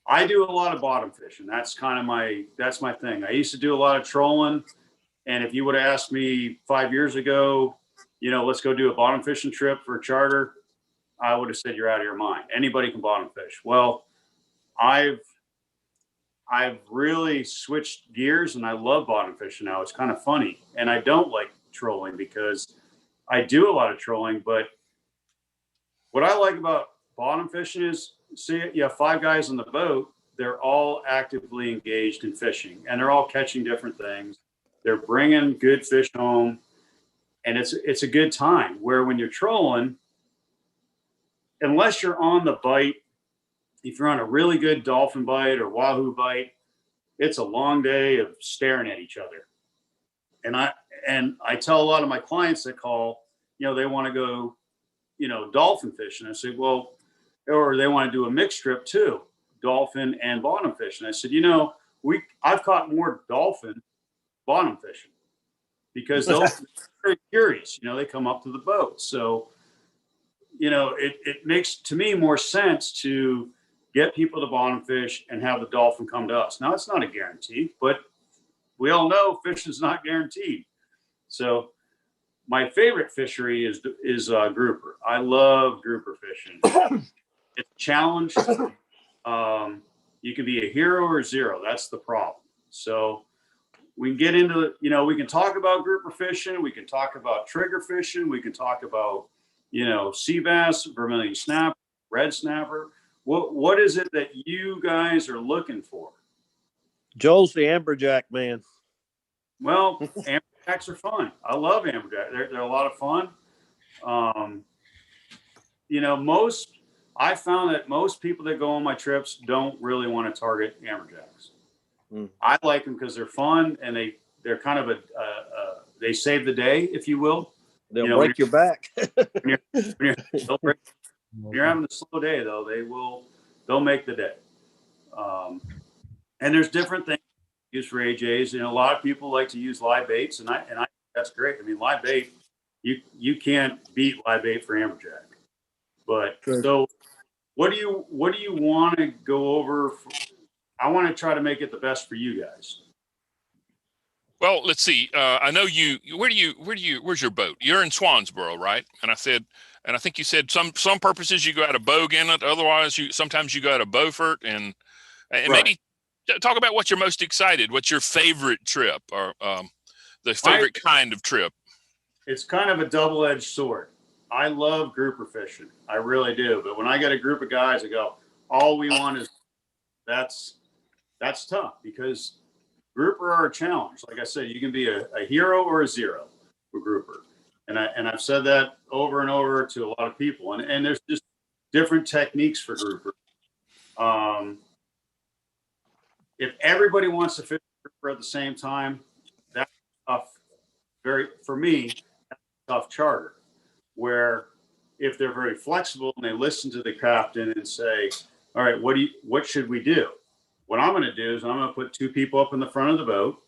I do a lot of bottom fishing. That's my thing. I used to do a lot of trolling. And if you would have asked me 5 years ago, let's go do a bottom fishing trip for a charter, I would have said, you're out of your mind. Anybody can bottom fish. Well, I've really switched gears and I love bottom fishing now. It's kind of funny. And I don't like trolling because I do a lot of trolling, but what I like about bottom fishing is, see, you have 5 guys on the boat. They're all actively engaged in fishing and they're all catching different things. They're bringing good fish home, and it's a good time. Where when you're trolling, unless you're on the bite, if you're on a really good dolphin bite or wahoo bite, it's a long day of staring at each other. And I tell a lot of my clients that call, they want to go, dolphin fishing. I say, well, or they want to do a mixed trip too, dolphin and bottom fishing. I said, I've caught more dolphin bottom fishing because they're very curious. They come up to the boat. So, it makes to me more sense to get people to bottom fish and have the dolphin come to us. Now, it's not a guarantee, but we all know fishing is not guaranteed. So my favorite fishery is grouper. I love grouper fishing. It's a challenge. You can be a hero or a zero. That's the problem. So we can get into, we can talk about grouper fishing. We can talk about trigger fishing. We can talk about, sea bass, vermilion snapper, red snapper. What is it that you guys are looking for? Joel's the amberjack man. Well, amberjacks are fun. I love amberjacks. They're a lot of fun. I found that most people that go on my trips don't really want to target amberjacks. I like them because they're fun and they're kind of they save the day, if you will. They'll break your back. when you're having a slow day, though, they'll make the day. And there's different things used for AJs. A lot of people like to use live baits, and I that's great. I mean, live bait, you can't beat live bait for amberjack. But so, what do you want to go over? I want to try to make it the best for you guys. Well, let's see. I know where's your boat? You're in Swansboro, right? And I think you said some purposes you go out of Bogue Inlet. Otherwise, sometimes you go out of Beaufort and right. Maybe talk about what you're most excited. What's your favorite trip or the favorite kind of trip? It's kind of a double-edged sword. I love grouper fishing. I really do. But when I get a group of guys, I go, all we want is that's tough because grouper are a challenge. Like I said, you can be a hero or a zero for grouper. And I've said that over and over to a lot of people. And there's just different techniques for grouper. If everybody wants to fish grouper at the same time, that's tough. For me, that's a tough charter. Where if they're very flexible and they listen to the captain and say, all right, what should we do? What I'm going to do is I'm going to put 2 people up in the front of the boat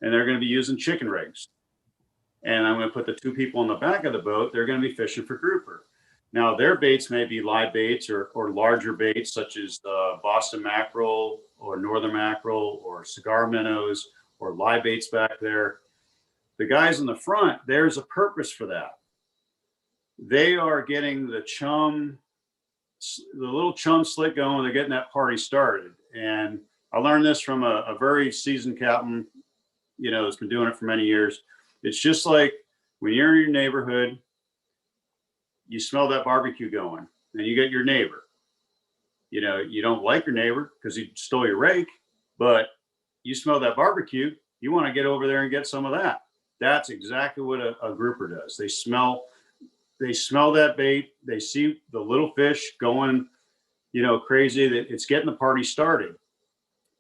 and they're going to be using chicken rigs. And I'm going to put the 2 people in the back of the boat. They're going to be fishing for grouper. Now their baits may be live baits or larger baits such as the Boston mackerel or northern mackerel or cigar minnows or live baits back there. The guys in the front, there's a purpose for that. They are getting the little chum slick going. They're getting that party started. And I learned this from a very seasoned captain, that's been doing it for many years. It's just like when you're in your neighborhood, you smell that barbecue going and you get your neighbor. You don't like your neighbor because he stole your rake, but you smell that barbecue. You want to get over there and get some of that. That's exactly what a grouper does. They smell that bait. They see the little fish going, crazy. That it's getting the party started.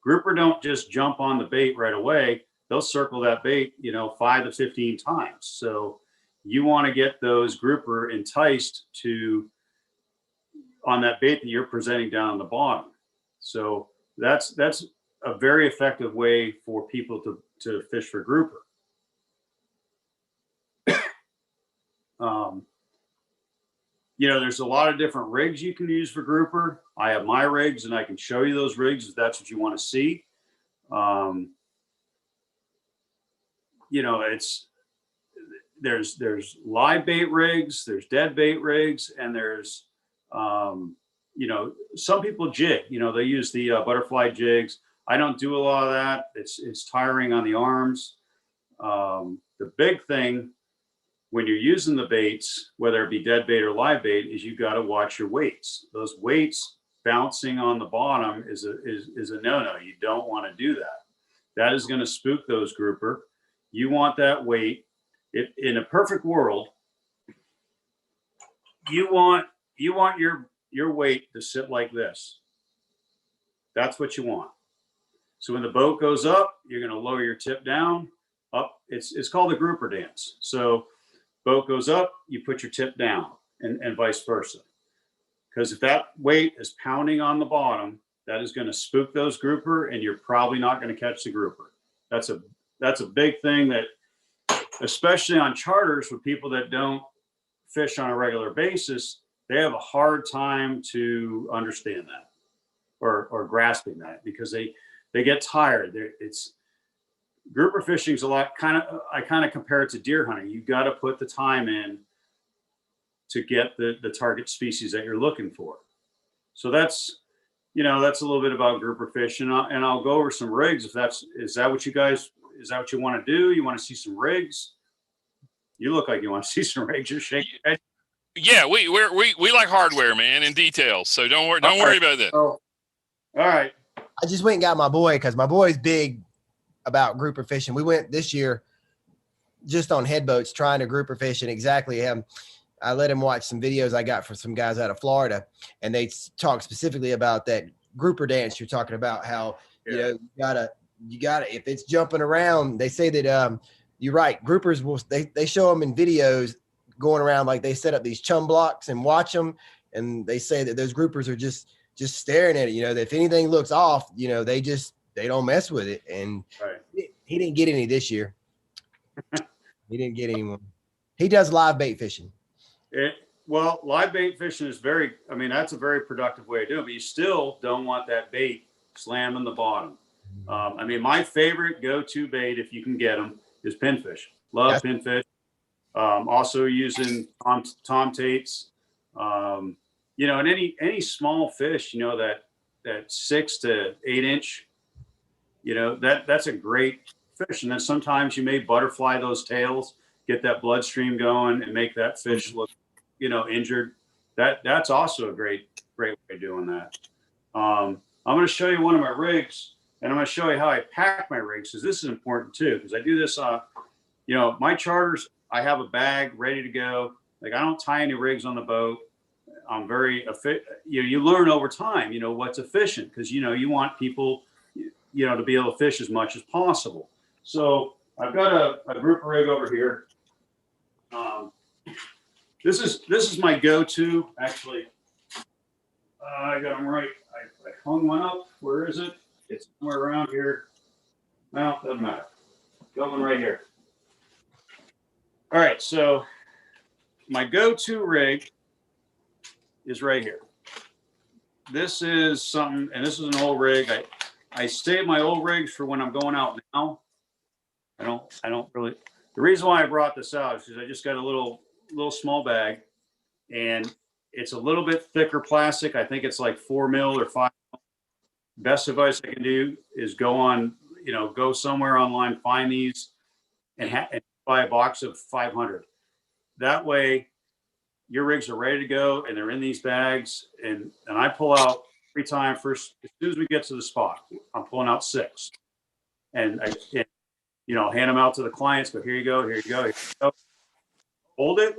Grouper don't just jump on the bait right away. They'll circle that bait, 5 to 15 times. So you want to get those grouper enticed on that bait that you're presenting down on the bottom. So that's a very effective way for people to fish for grouper. there's a lot of different rigs you can use for grouper. I have my rigs and I can show you those rigs if that's what you want to see. There's live bait rigs, there's dead bait rigs, and there's, some people jig, they use the butterfly jigs. I don't do a lot of that. It's tiring on the arms. The big thing when you're using the baits, whether it be dead bait or live bait, is you got to watch your weights. Those weights bouncing on the bottom is a no-no. You don't want to do that. That is going to spook those grouper. You want that weight. In a perfect world, you want your weight to sit like this. That's what you want. So when the boat goes up, you're going to lower your tip down. Up. It's called the grouper dance. So boat goes up, you put your tip down, and vice versa. Because if that weight is pounding on the bottom, that is going to spook those grouper, and you're probably not going to catch the grouper. That's a big thing that, especially on charters with people that don't fish on a regular basis, they have a hard time to understand that or grasping that, because they get tired. Grouper fishing is a lot I kind of compare it to deer hunting. You got to put the time in to get the target species that you're looking for. So that's a little bit about grouper fishing, and I'll go over some rigs. Is that what you want to do? You want to see some rigs? You look like you want to see some rigs. You're shaking. Yeah, we like hardware, man, and details. So don't worry about that. Oh, all right. I just went and got my boy, because my boy's big about grouper fishing. We went this year just on head boats trying to grouper fish, and exactly I let him watch some videos I got from some guys out of Florida, and they talk specifically about that grouper dance you're talking about. How you gotta if it's jumping around. They say that you're right. Groupers they show them in videos going around, like they set up these chum blocks and watch them, and they say that those groupers are just staring at it. That if anything looks off, they don't mess with it. And right. He didn't get any this year. He didn't get anyone. He does live bait fishing. Well, live bait fishing is that's a very productive way to do it, but you still don't want that bait slamming the bottom. My favorite go-to bait, if you can get them, is pinfish. Love pinfish. Also using Tom Tates. And any small fish, that 6 to 8 inch, that's a great fish. And then sometimes you may butterfly those tails, get that bloodstream going, and make that fish look, injured. That's also a great way of doing that. I'm going to show you one of my rigs, and I'm going to show you how I pack my rigs, because this is important too, because I do this, my charters, I have a bag ready to go. Like, I don't tie any rigs on the boat. I'm very you learn over time, what's efficient, because, you want people, to be able to fish as much as possible. So I've got a grouper rig over here. This is my go-to, actually. I got them right. I hung one up. Where is it? It's somewhere around here. Well, doesn't matter. Got one right here. All right, so my go-to rig is right here. This is something, and this is an old rig. I save my old rigs for when I'm going out now. I don't really. The reason why I brought this out is because I just got a little small bag, and it's a little bit thicker plastic. I think it's like 4 mil or 5 mil. Best advice I can do is go somewhere online, find these, and buy a box of 500. That way, your rigs are ready to go, and they're in these bags. And I pull out every time. First, as soon as we get to the spot, I'm pulling out 6, and I hand them out to the clients. Go, here you go, here you go, here you go. Hold it,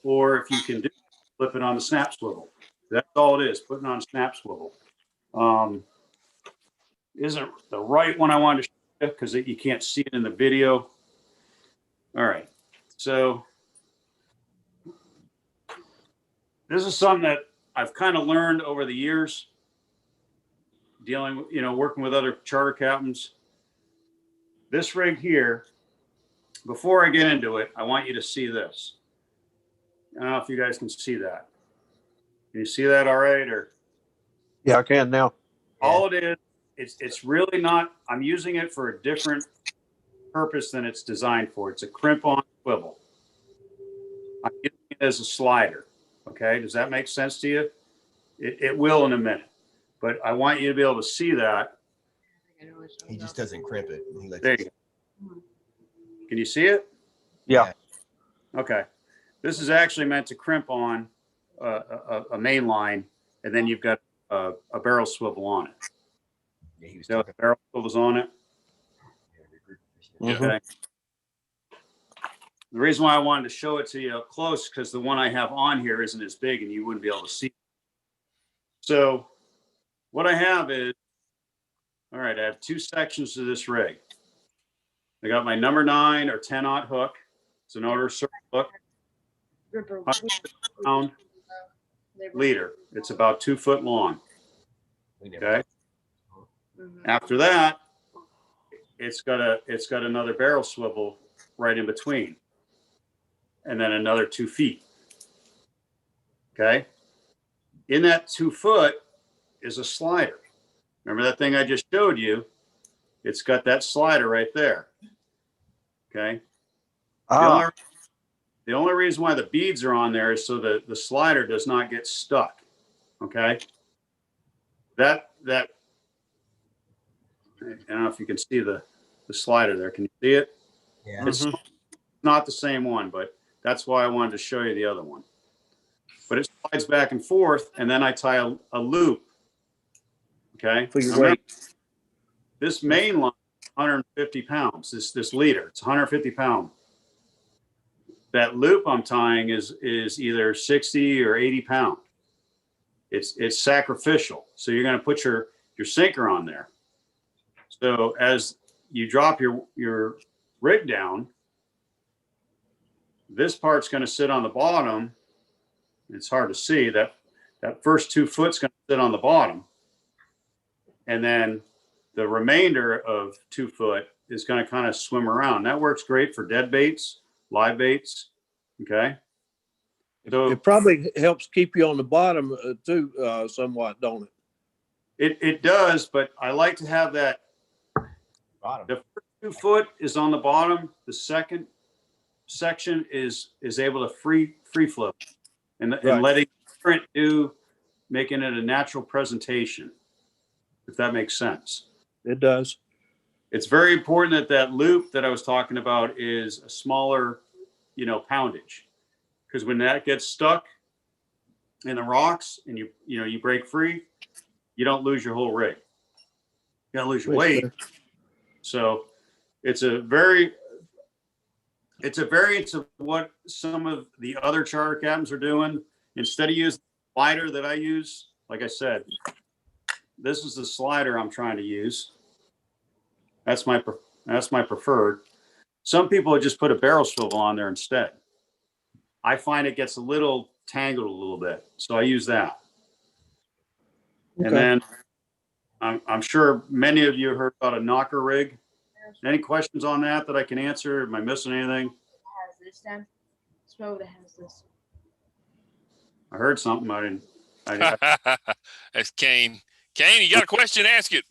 or if you can do, flip it on the snap swivel. That's all it is, putting on a snap swivel. Isn't the right one I wanted to show you, because you can't see it in the video. All right, so this is something that I've kind of learned over the years, dealing with, working with other charter captains. This rig here, before I get into it, I want you to see this. I don't know if you guys can see that. you see that all right? Or Yeah, I can now. all it is, it's really not, I'm using it for a different purpose than it's designed for. It's a crimp on swivel. I'm using it as a slider. Okay, does that make sense to you? It will in a minute, but I want you to be able to see that. He just doesn't crimp it. He lets There you go. Can you see it? Yeah. Okay. This is actually meant to crimp on a main line, and then you've got a barrel swivel on it. Yeah, he was So the barrel swivels on it. Yeah. Okay. The reason why I wanted to show it to you up close, because the one I have on here isn't as big and you wouldn't be able to see it. So what I have is, all right, I have two sections to this rig. I got my number 9 or 10-aught hook. It's an order circle hook. 100-pound leader. It's about 2 foot long. Okay. After that, it's got another barrel swivel right in between, and then another 2 feet. Okay. In that 2 foot is a slider. Remember that thing I just showed you? It's got that slider right there. Okay. The only reason why the beads are on there is so that the slider does not get stuck. Okay. That I don't know if you can see the slider there. Can you see it? Yeah. It's not the same one, but that's why I wanted to show you the other one. But it slides back and forth, and then I tie a loop. Okay. For your Now, weight. this main line is 150 pounds. This leader, it's 150 pounds. That loop I'm tying is either 60 or 80 pounds. It's sacrificial. So you're going to put your sinker on there. So as you drop your rig down, this part's going to sit on the bottom. It's hard to see that first 2 foot's going to sit on the bottom. And then the remainder of 2 foot is going to kind of swim around. That works great for dead baits, live baits. Okay. So It probably helps keep you on the bottom too, somewhat, don't it? it does, but I like to have that. Bottom. The first 2 foot is on the bottom. The second section is able to free flow and letting current making it a natural presentation, if that makes sense. It does. It's very important that loop that I was talking about is a smaller, poundage, because when that gets stuck in the rocks and you break free, you don't lose your whole rig. You don't lose your weight. So it's a variance of what some of the other charter captains are doing. Instead of using the slider that I use, like I said, this is the slider I'm trying to use. That's my preferred. Some people just put a barrel swivel on there instead. I find it gets a little tangled a little bit, so I use that. Okay. And then I'm sure many of you have heard about a knocker rig. Any questions on that I can answer? Am I missing anything? Has this then? Smell that has this. I heard something. I didn't. That's Kane. Kane, you got a question? Ask it.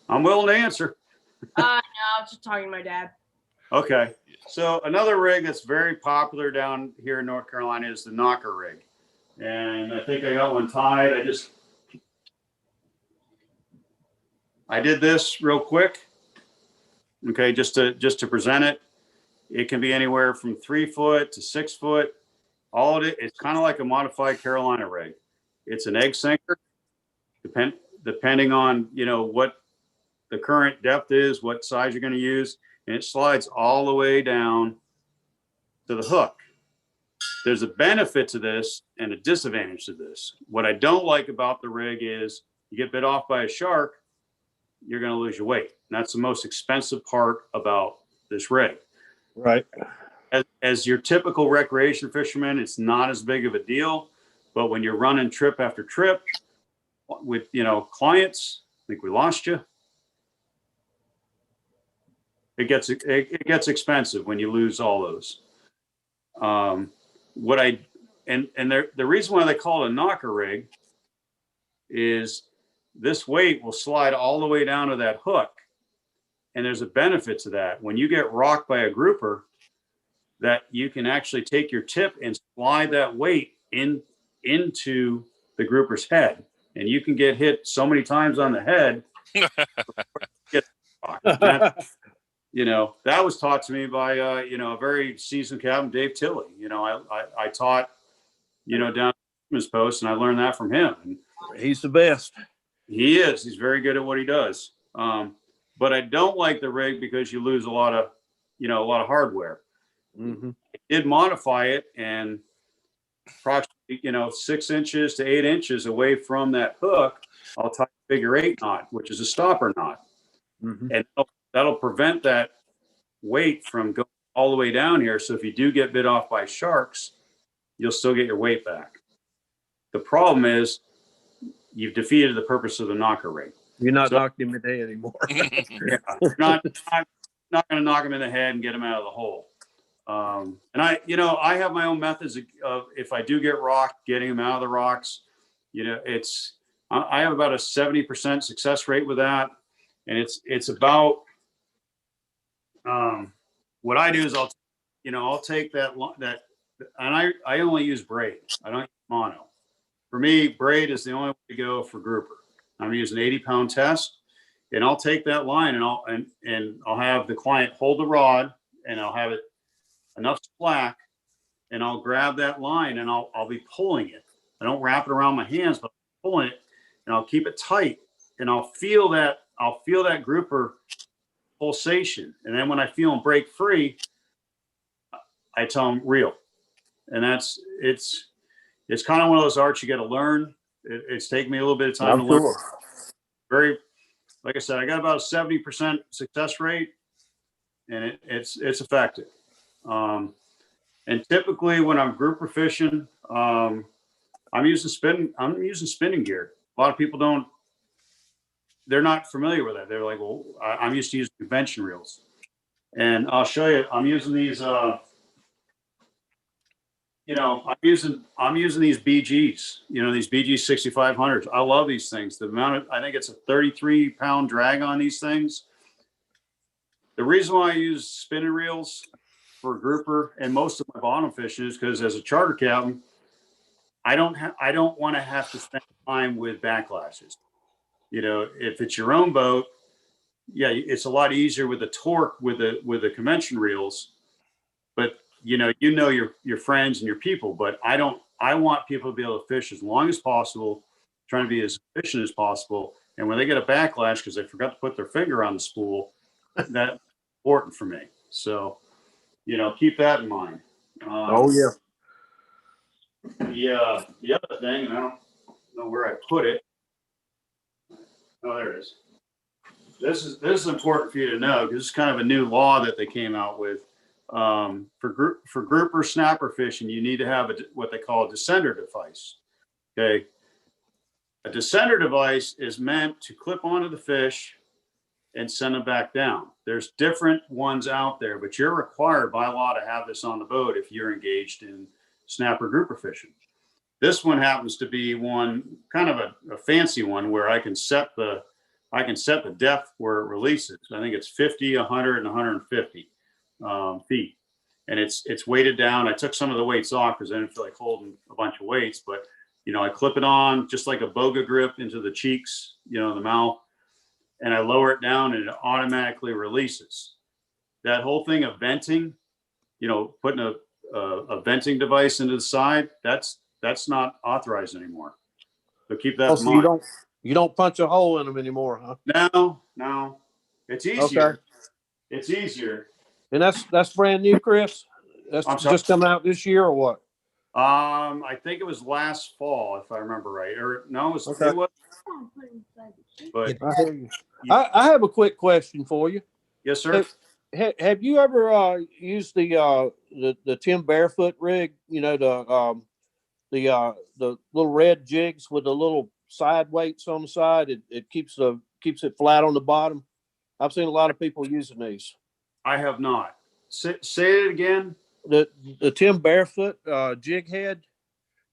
I'm willing to answer. No, I was just talking to my dad. Okay. So another rig that's very popular down here in North Carolina is the knocker rig. And I think I got one tied. I did this real quick. Okay, just to present it. It can be anywhere from 3 foot to 6 foot. All of it's kind of like a modified Carolina rig. It's an egg sinker, depending on what the current depth is, what size you're going to use, and it slides all the way down to the hook. There's a benefit to this and a disadvantage to this. What I don't like about the rig is you get bit off by a shark, you're going to lose your weight. And that's the most expensive part about this rig. Right. As your typical recreation fisherman, it's not as big of a deal. But when you're running trip after trip with, clients, I think we lost you. It gets expensive when you lose all those. What I and the reason why they call it a knocker rig is this weight will slide all the way down to that hook, and there's a benefit to that. When you get rocked by a grouper, that you can actually take your tip and slide that weight into the grouper's head, and you can get hit so many times on the head. Get rocked. That was taught to me by a very seasoned captain, Dave Tilley. I taught down at his post, and I learned that from him. And He's the best. he is. He's very good at what he does. But I don't like the rig because you lose a lot of hardware. Mm-hmm. I did modify it, and approximately 6 inches to 8 inches away from that hook, I'll tie a figure 8 knot, which is a stopper knot, and that'll prevent that weight from going all the way down here. So if you do get bit off by sharks, you'll still get your weight back. The problem is you've defeated the purpose of the knocker rig. You're not knocking him in the head anymore. Yeah, not going to knock him in the head and get him out of the hole. And I have my own methods of if I do get rocked, getting him out of the rocks. I have about a 70% success rate with that, and it's about what I do is I'll take that, and I only use braid. I don't use mono. For me, braid is the only way to go for grouper. I'm using an 80-pound test, and I'll take that line and I'll have the client hold the rod, and I'll have it enough slack, and I'll grab that line and I'll be pulling it. I don't wrap it around my hands, but I'm pulling it, and I'll keep it tight, and I'll feel that grouper pulsation. And then when I feel them break free, I tell them reel. And it's kind of one of those arts you got to learn. It's taken me a little bit of time to learn. Very, like I said, I got about a 70% success rate, and it's effective. And typically when I'm grouper fishing, I'm using spinning gear. A lot of people they're not familiar with that. They're like, well, I'm used to using convention reels, and I'll show you. I'm using these. I'm using these BGs. These BG 6500s. I love these things. I think it's a 33-pound drag on these things. The reason why I use spinning reels for grouper and most of my bottom fishing is because as a charter captain, I don't want to have to spend time with backlashes. If it's your own boat, yeah, it's a lot easier with the torque with the convention reels. But your friends and your people. But I want people to be able to fish as long as possible, trying to be as efficient as possible. And when they get a backlash because they forgot to put their finger on the spool, that's important for me. So, keep that in mind. Oh yeah. The other thing, and I don't know where I put it. Oh, there it is. This is important for you to know because it's kind of a new law that they came out with. For grouper snapper fishing, you need to have what they call a descender device. Okay. A descender device is meant to clip onto the fish and send them back down. There's different ones out there, but you're required by law to have this on the boat if you're engaged in snapper grouper fishing. This one happens to be one kind of a fancy one where I can set the depth where it releases. I think it's 50, 100, and 150 feet, and it's weighted down. I took some of the weights off because I didn't feel like holding a bunch of weights, but I clip it on just like a boga grip into the cheeks, the mouth, and I lower it down and it automatically releases. That whole thing of venting, putting a venting device into the side, that's not authorized anymore. So keep that in mind. You don't punch a hole in them anymore, huh? No. It's easier. Okay. It's easier. And that's brand new, Chris? That's just come out this year or what? I think it was last fall, if I remember right. Or no, it was. Okay. It was but I hear you. I have a quick question for you. yes, sir. Have you ever used the Tim Barefoot rig? The little red jigs with the little side weights on the side. It keeps it flat on the bottom. I've seen a lot of people using these. I have not. Say it again. the Tim Barefoot jig head.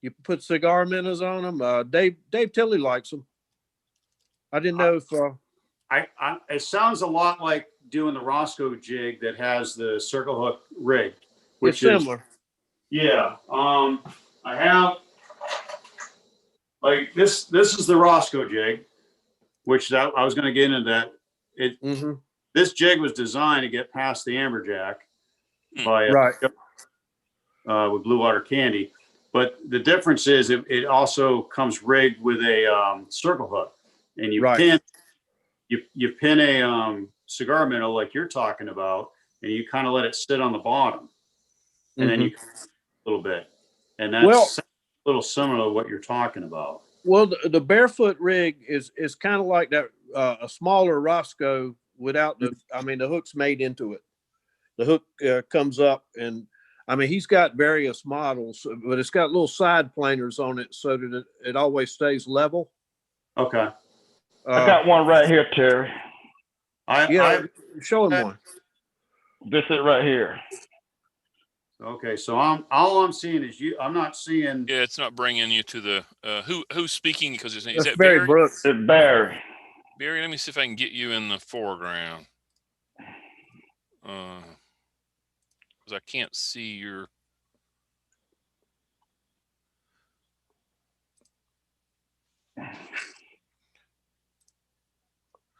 You put cigar minnows on them. Dave Tilley likes them. I didn't know if it sounds a lot like doing the Roscoe jig that has the circle hook rig, it's which is similar. yeah. I have like this is the Roscoe jig, which I was going to get into that. This jig was designed to get past the amberjack by Right. With Blue Water Candy, but the difference is it also comes rigged with a circle hook, and you pin you pin a cigar minnow like you're talking about, and you kind of let it sit on the bottom, and then you a little bit, and that's a little similar to what you're talking about. Well, the Barefoot rig is kind of like that, a smaller Roscoe without the hook's made into it. The hook comes up, and I mean, he's got various models, but it's got little side planers on it so that it always stays level. Okay. I got one right here, Terry. Show him one. This is right here. Okay, so all I'm seeing is you. I'm not seeing. Yeah, it's not bringing you to the who's speaking because is That's that Barry Barry? Brooks. It's Barry. Barry, let me see if I can get you in the foreground. Because I can't see your.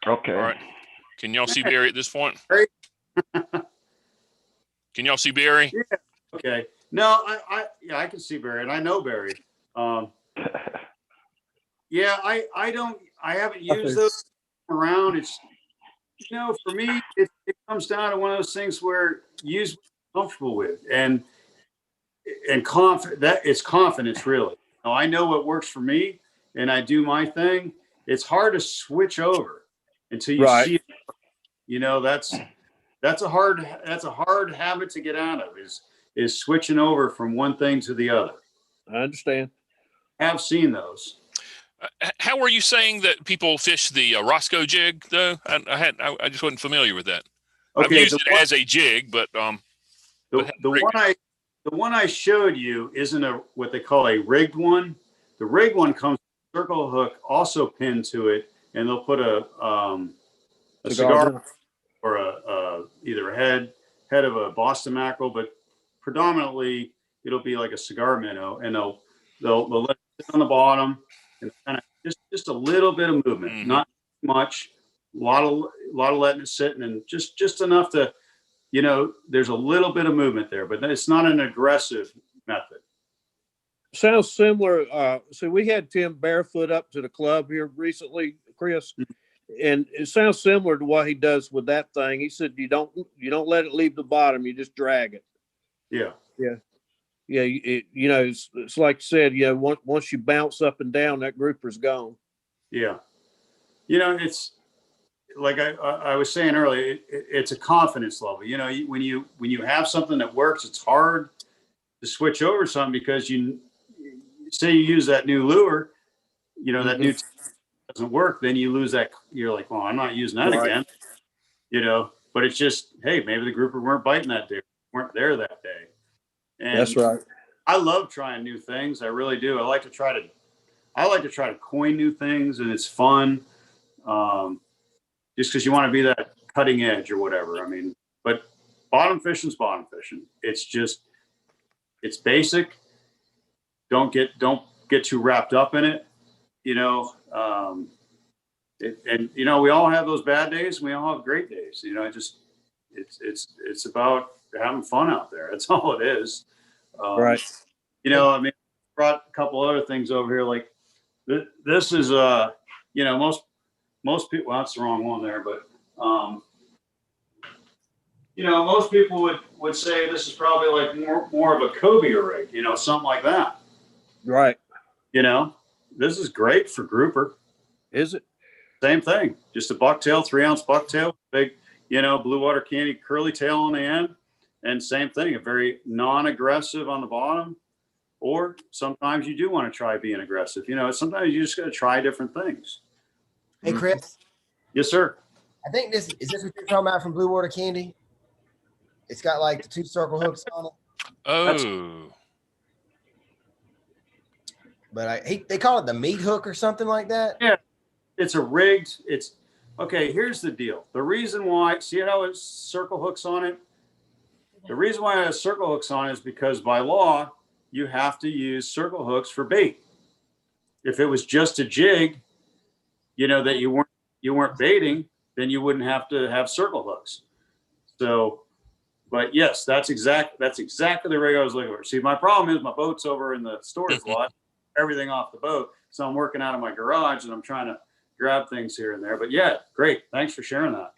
Okay. All right. Can y'all see Barry at this point? Barry? Can y'all see Barry? Yeah. Okay. No, I can see Barry, and I know Barry. Yeah, I haven't used those around. It's for me, it comes down to one of those things where use what you're comfortable with, and confident that it's confidence really. I know what works for me, and I do my thing. It's hard to switch over until you see it. That's a hard habit to get out of is switching over from one thing to the other. I understand. I have seen those. How were you saying that people fish the Roscoe jig though? I just wasn't familiar with that. Okay, I've used it as a jig, but the one I showed you isn't what they call a rigged one. The rigged one comes with a circle hook also pinned to it, and they'll put a cigar or either a head of a Boston mackerel, but predominantly it'll be like a cigar minnow, and they'll let it sit on the bottom and kind of just a little bit of movement, not much, a lot of letting it sit, and just enough to, there's a little bit of movement there, but it's not an aggressive method. Sounds similar. So we had Tim Barefoot up to the club here recently, Chris, and it sounds similar to what he does with that thing. He said you don't let it leave the bottom; you just drag it. Yeah. It's like you said. Once you bounce up and down, that grouper's gone. Yeah. It's like I was saying earlier. It's a confidence level. When you have something that works, it's hard to switch over something because you say you use that new lure, that new doesn't work, then you lose that. You're like, well, I'm not using that again. But it's just, hey, maybe the grouper weren't biting that day, weren't there that day. And that's right. I love trying new things. I really do. I like to try to coin new things, and it's fun. Just because you want to be that cutting edge or whatever. I mean, but bottom fishing's bottom fishing. It's basic. Don't get too wrapped up in it. We all have those bad days. And we all have great days. It's about having fun out there. That's all it is. Right. Brought a couple other things over here. Like this is most people. Well, that's the wrong one there, but most people would say this is probably like more of a cobia rig. Something like that. Right. This is great for grouper. Is it? Same thing. Just a bucktail, 3-ounce bucktail, big, Blue Water Candy curly tail on the end. And same thing, a very non-aggressive on the bottom. Or sometimes you do want to try being aggressive. Sometimes you just got to try different things. Hey, Chris. Yes, sir. I think is this what you're talking about from Blue Water Candy? It's got like the 2 circle hooks on it. Oh, But they call it the meat hook or something like that. Yeah, it's a rigged. It's okay. Here's the deal. The reason why, see how it's circle hooks on it. The reason why it has circle hooks on it is because by law you have to use circle hooks for bait. If it was just a jig, that you weren't baiting, then you wouldn't have to have circle hooks. So, but yes, that's exactly the rig I was looking for. See, my problem is my boat's over in the storage lot, everything off the boat. So I'm working out of my garage and I'm trying to grab things here and there. But yeah, great. Thanks for sharing that.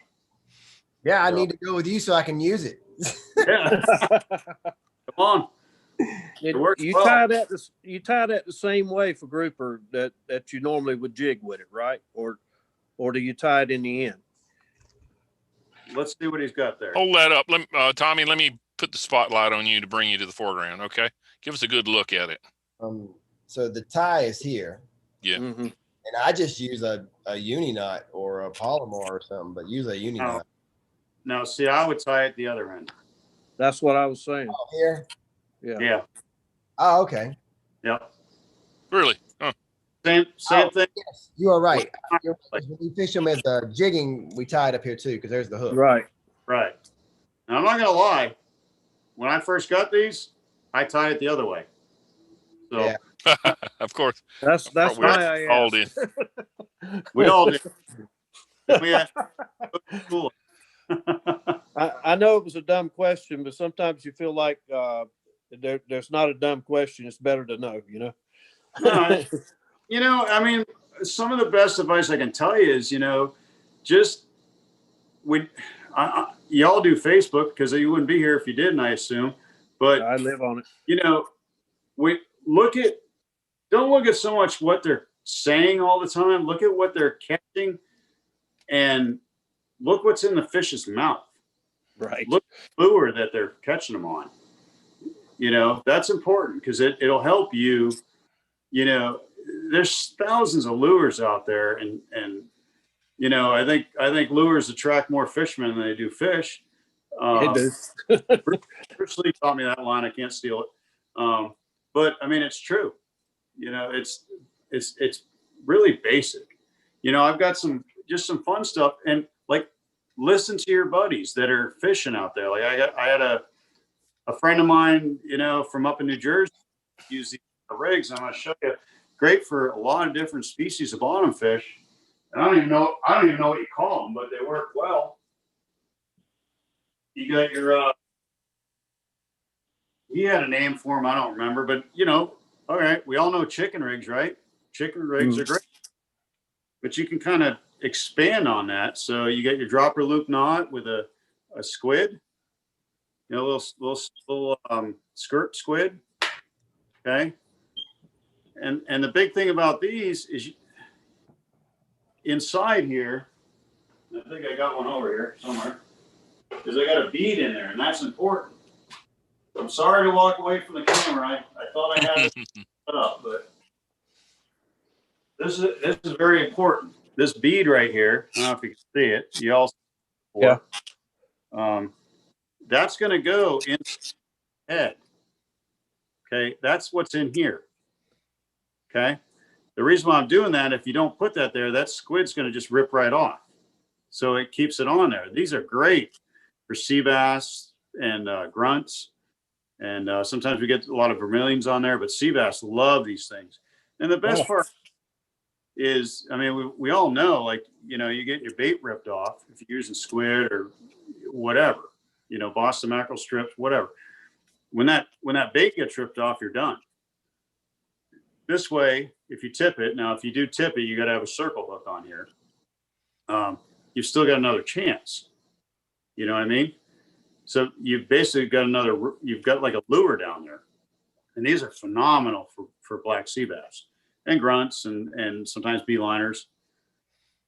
Yeah, I need to go with you so I can use it. Yeah. Come on. It works you well. tie that the same way for grouper that you normally would jig with it, right? Or do you tie it in the end? Let's see what he's got there. hold that up. Tommy, let me put the spotlight on you to bring you to the foreground. Okay. Give us a good look at it. So the tie is here. Yeah. Mm-hmm. And I just use a uni knot or a Palomar or something, but use a uni knot. No, see, I would tie it the other end. That's what I was saying. Oh, here? Yeah. Oh, okay. Yep. Really? Huh. Same thing. Yes, you are right. When we fish them as jigging, we tie it up here too, because there's the hook. Right. Right. Now, I'm not going to lie. When I first got these, I tied it the other way. So Yeah. Of course. That's why I all asked. did. we all did. We had cool. I know it was a dumb question, but sometimes you feel like there's not a dumb question. It's better to know, No, I mean, some of the best advice I can tell you is, just y'all do Facebook because you wouldn't be here if you didn't, I assume. But I live on it. Don't look at so much what they're saying all the time. Look at what they're catching and look what's in the fish's mouth. Right. Look at the lure that they're catching them on. That's important because it'll help you. There's thousands of lures out there, and I think lures attract more fishermen than they do fish. It does. Bruce Lee taught me that line. I can't steal it. But I mean, it's true. It's really basic. I've got some fun stuff, and like listen to your buddies that are fishing out there. Like I had a friend of mine, from up in New Jersey, use these rigs. I'm going to show you. Great for a lot of different species of bottom fish. And I don't even know what you call them, but they work well. You got your he had a name for them, I don't remember, but all right, we all know chicken rigs, right? Chicken rigs are great. But you can kind of expand on that. So you get your dropper loop knot with a squid, a little skirt squid. Okay. And the big thing about these is inside here, I think I got one over here somewhere, is I got a bead in there, and that's important. I'm sorry to walk away from the camera. I thought I had it set up, but this is very important. This bead right here, I don't know if you can see it. You all see it. Yeah. That's going to go in the head. Okay, that's what's in here. Okay, the reason why I'm doing that, if you don't put that there, that squid's going to just rip right off. So it keeps it on there. These are great for sea bass and grunts. And sometimes we get a lot of vermilions on there, but sea bass love these things. And the best part is, I mean, we all know, like, you get your bait ripped off if you're using squid or whatever, Boston mackerel strips, whatever. When that bait gets ripped off, you're done. This way, if you tip it, now if you do tip it, you got to have a circle hook on here. You've still got another chance. You know what I mean? So you've basically got you've got like a lure down there. And these are phenomenal for black sea bass and grunts and sometimes beeliners.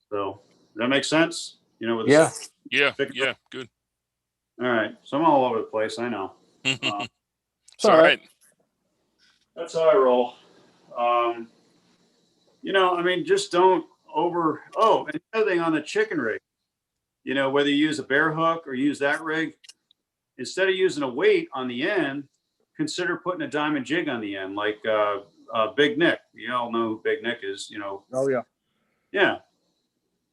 So does that make sense? With Yeah, good. All right. So I'm all over the place. I know. It's all right. That's how I roll. I mean, just don't and the other thing on the chicken rig, whether you use a bear hook or use that rig, instead of using a weight on the end, consider putting a diamond jig on the end, like Big Nick. You all know who Big Nick is, you know. Oh yeah. Yeah.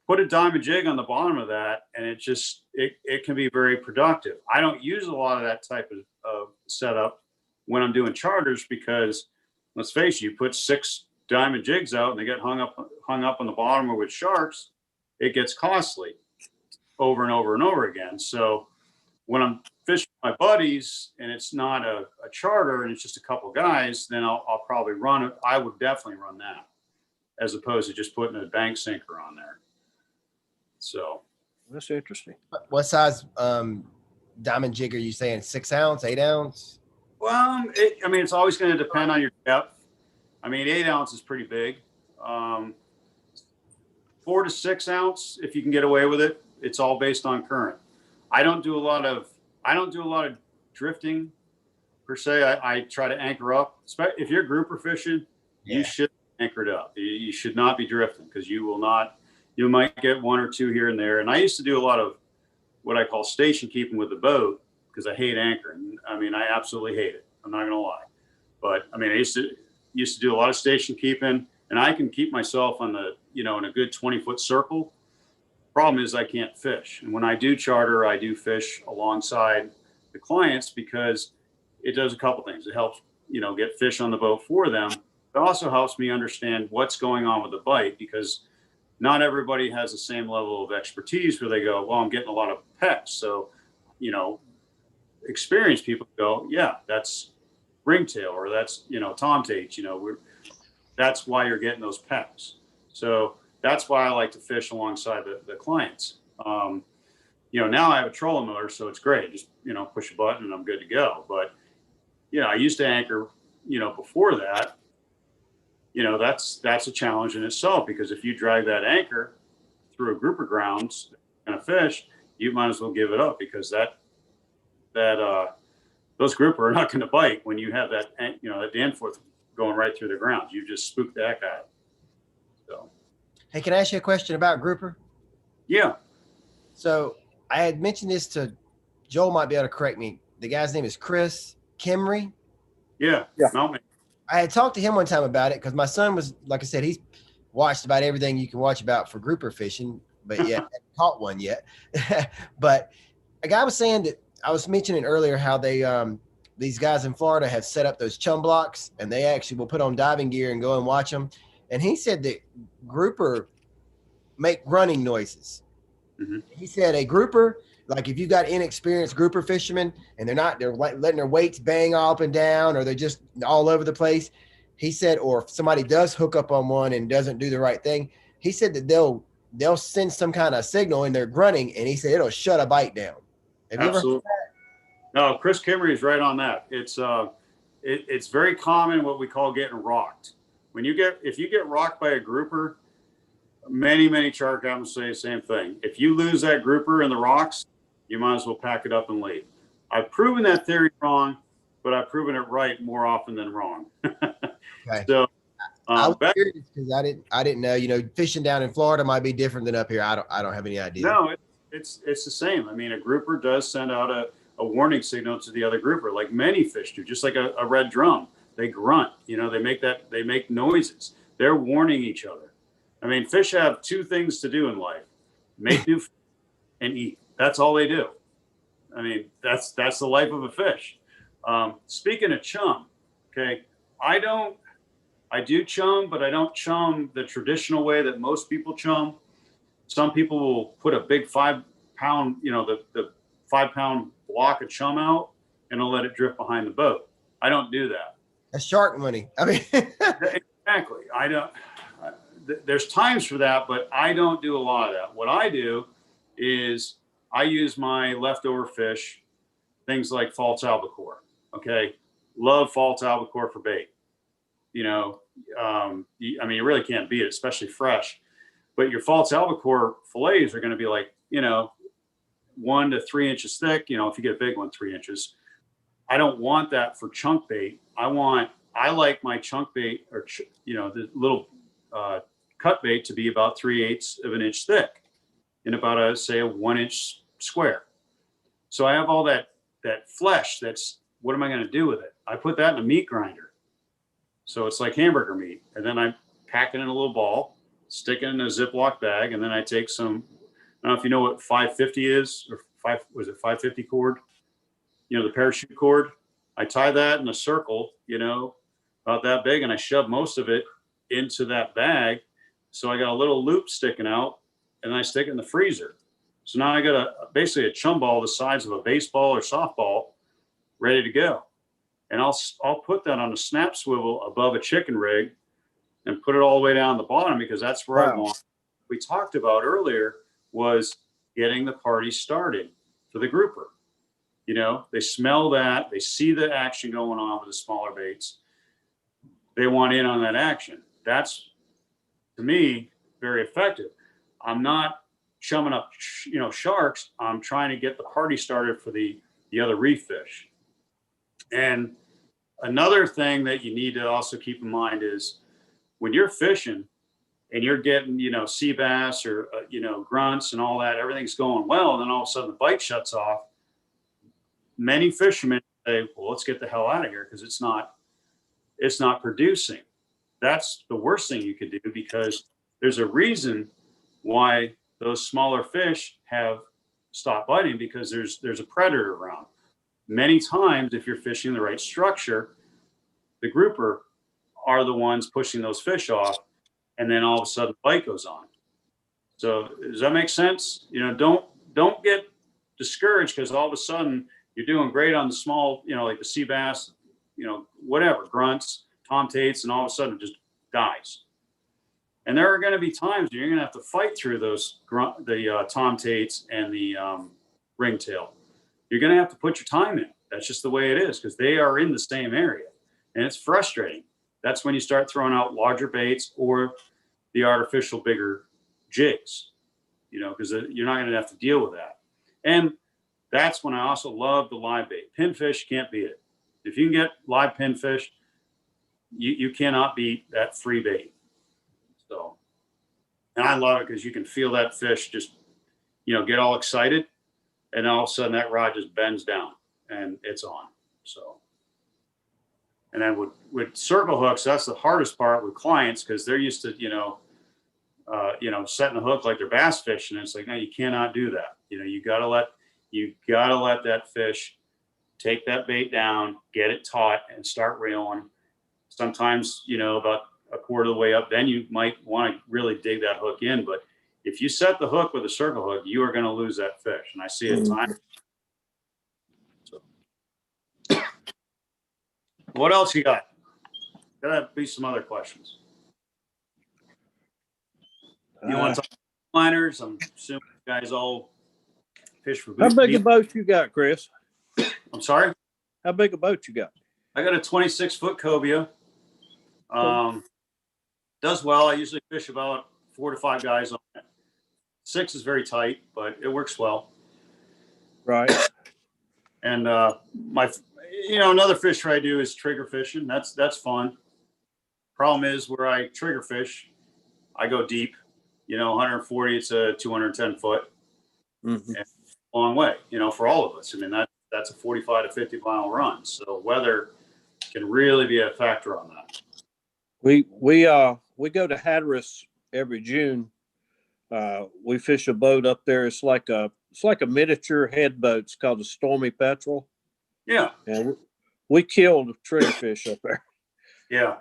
Put a diamond jig on the bottom of that, and it can be very productive. I don't use a lot of that type of setup when I'm doing charters because, let's face it, you put 6 diamond jigs out and they get hung up on the bottom or with sharks, it gets costly over and over and over again. So when I'm fishing with my buddies and it's not a charter and it's just a couple guys, then I'll probably run it. I would definitely run that as opposed to just putting a bank sinker on there. So That's interesting. What size diamond jig are you saying? 6 ounce, 8 ounce? well, it's always going to depend on your depth. I mean, 8 ounce is pretty big. 4 to 6 ounce, if you can get away with it. It's all based on current. I don't do a lot of drifting per se. I try to anchor up. If you're grouper fishing, you should anchor it up. You should not be drifting because you might get 1 or 2 here and there. And I used to do a lot of what I call station keeping with the boat because I hate anchoring. I mean, I absolutely hate it. I'm not going to lie. But I mean, I used to do a lot of station keeping, and I can keep myself on in a good 20-foot circle. Problem is I can't fish. And when I do charter, I do fish alongside the clients because it does a couple things. It helps, get fish on the boat for them. It also helps me understand what's going on with the bite because not everybody has the same level of expertise where they go, well, I'm getting a lot of pecks. So, experienced people go, yeah, that's ringtail or that's, tomtate, that's why you're getting those pecks. So that's why I like to fish alongside the clients. Now I have a trolling motor, so it's great. Just, push a button and I'm good to go. But, I used to anchor, before that, that's a challenge in itself because if you drag that anchor through a group of grounds and a fish, you might as well give it up because those grouper are not going to bite when you have that, that Danforth going right through the ground. You just spook the heck out of it. So. Hey, can I ask you a question about grouper? Yeah. So I had mentioned this to Joel, might be able to correct me. The guy's name is Chris Kimry. Yeah. Mountain. I had talked to him one time about it because my son was, like I said, he's watched about everything you can watch about for grouper fishing, but yeah, hasn't caught one yet. But a guy was saying that I was mentioning earlier how they these guys in Florida have set up those chum blocks and they actually will put on diving gear and go and watch them. And he said that grouper make running noises. Mm-hmm. He said a grouper, like if you've got inexperienced grouper fishermen and they're letting their weights bang up and down or they're just all over the place. He said, or if somebody does hook up on one and doesn't do the right thing, he said that they'll send some kind of signal and they're grunting and he said it'll shut a bite down. Have you ever heard that? No, Chris Kimry is right on that. It's very common what we call getting rocked. If you get rocked by a grouper, many chart captains say the same thing. If you lose that grouper in the rocks, you might as well pack it up and leave. I've proven that theory wrong, but I've proven it right more often than wrong. Okay. So I was curious because I didn't know. Fishing down in Florida might be different than up here. I don't have any idea. No, it's the same. I mean, a grouper does send out a warning signal to the other grouper, like many fish do, just like a red drum. They grunt. They make noises. They're warning each other. I mean, fish have 2 things to do in life: make new food and eat. That's all they do. I mean, that's the life of a fish. Speaking of chum, okay, I do chum, but I don't chum the traditional way that most people chum. Some people will put a big 5-pound, the 5-pound block of chum out and they'll let it drift behind the boat. I don't do that. That's shark money. I mean, exactly. I don't. There's times for that, but I don't do a lot of that. What I do is I use my leftover fish, things like false albacore. Okay, love false albacore for bait. You really can't beat it, especially fresh. But your false albacore fillets are going to be like, 1 to 3 inches thick. If you get a big one, 3 inches. I don't want that for chunk bait. I like my chunk bait or the little cut bait to be about 3/8 of an inch thick in about a 1 inch square. So I have all that flesh that's what am I going to do with it? I put that in a meat grinder. So it's like hamburger meat. And then I pack it in a little ball, stick it in a Ziploc bag. And then I take some, I don't know if you know what 550 is, or 550 cord? You know, the parachute cord. I tie that in a circle, you know, about that big, and I shove most of it into that bag. So I got a little loop sticking out, and I stick it in the freezer. So now I got basically a chum ball the size of a baseball or softball ready to go. And I'll put that on a snap swivel above a chicken rig and put it all the way down the bottom, because that's where I want. We talked about earlier was getting the party started for the grouper. You know, they smell that, they see the action going on with the smaller baits. They want in on that action. That's, to me, very effective. I'm not chumming up, you know, sharks. I'm trying to get the party started for the other reef fish. And another thing that you need to also keep in mind is when you're fishing and you're getting, you know, sea bass or, you know, grunts and all that, everything's going well. And then all of a sudden the bite shuts off. Many fishermen say, well, let's get the hell out of here because it's not producing. That's the worst thing you could do, because there's a reason why those smaller fish have stopped biting, because there's a predator around. Many times, if you're fishing the right structure, the grouper are the ones pushing those fish off, and then all of a sudden the bite goes on. So does that make sense? You know, don't get discouraged because all of a sudden you're doing great on the small, you know, like the sea bass, you know, whatever, grunts, tomtates, and all of a sudden it just dies. And there are going to be times you're going to have to fight through those tomtates and the ringtail. You're going to have to put your time in. That's just the way it is, because they are in the same area, and it's frustrating. That's when you start throwing out larger baits or the artificial bigger jigs, you know, because you're not going to have to deal with that. And that's when I also love the live bait. Pinfish, can't beat it. If you can get live pinfish, you cannot beat that free bait. So, and I love it because you can feel that fish just, you know, get all excited, and all of a sudden that rod just bends down and it's on. So, and then with circle hooks, that's the hardest part with clients, because they're used to, you know, setting a hook like they're bass fishing. And it's like, no, you cannot do that. You know, you gotta let that fish take that bait down, get it taut, and start reeling. Sometimes, you know, about a quarter of the way up, then you might want to really dig that hook in. But if you set the hook with a circle hook, you are going to lose that fish. And I see it time. So. What else you got? Gotta be some other questions. You want to talk liners? I'm assuming you guys all fish for How big a boat you got, Chris? I'm sorry? How big a boat you got? I got a 26-foot cobia. Does well. I usually fish about 4 to 5 guys on it. 6 is very tight, but it works well. Right. And another fish I do is trigger fishing. That's fun. Problem is, where I trigger fish, I go deep. You know, 140, it's a 210 foot. Mm-hmm. And a long way, you know, for all of us. I mean, that's a 45 to 50 mile run. So weather can really be a factor on that. We go to Hatteras every June. We fish a boat up there. It's like a miniature head boat. It's called the Stormy Petrel. Yeah. And we killed triggerfish up there. Yeah.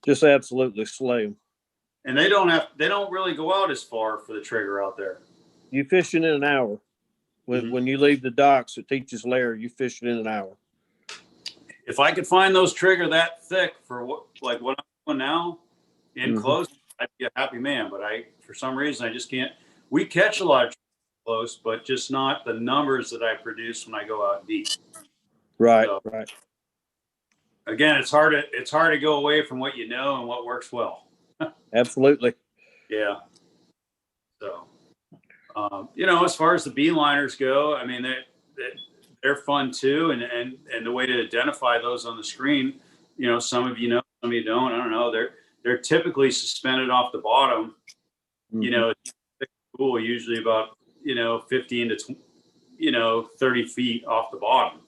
Just absolutely slay them. And they don't really go out as far for the trigger out there. You fishing in an hour. When you leave the docks at Teach's Lair, you fishing in an hour. If I could find those trigger that thick for what I'm doing now in close, I'd be a happy man. But for some reason, I just can't. We catch a lot of close, but just not the numbers that I produce when I go out deep. Right. So, right. Again, it's hard to go away from what you know and what works well. Absolutely. Yeah. So, as far as the beeliners go, I mean, they're fun too. And the way to identify those on the screen, you know, some of you know, some of you don't. I don't know. They're typically suspended off the bottom, you know, pool, usually about, 15 to 30 feet off the bottom.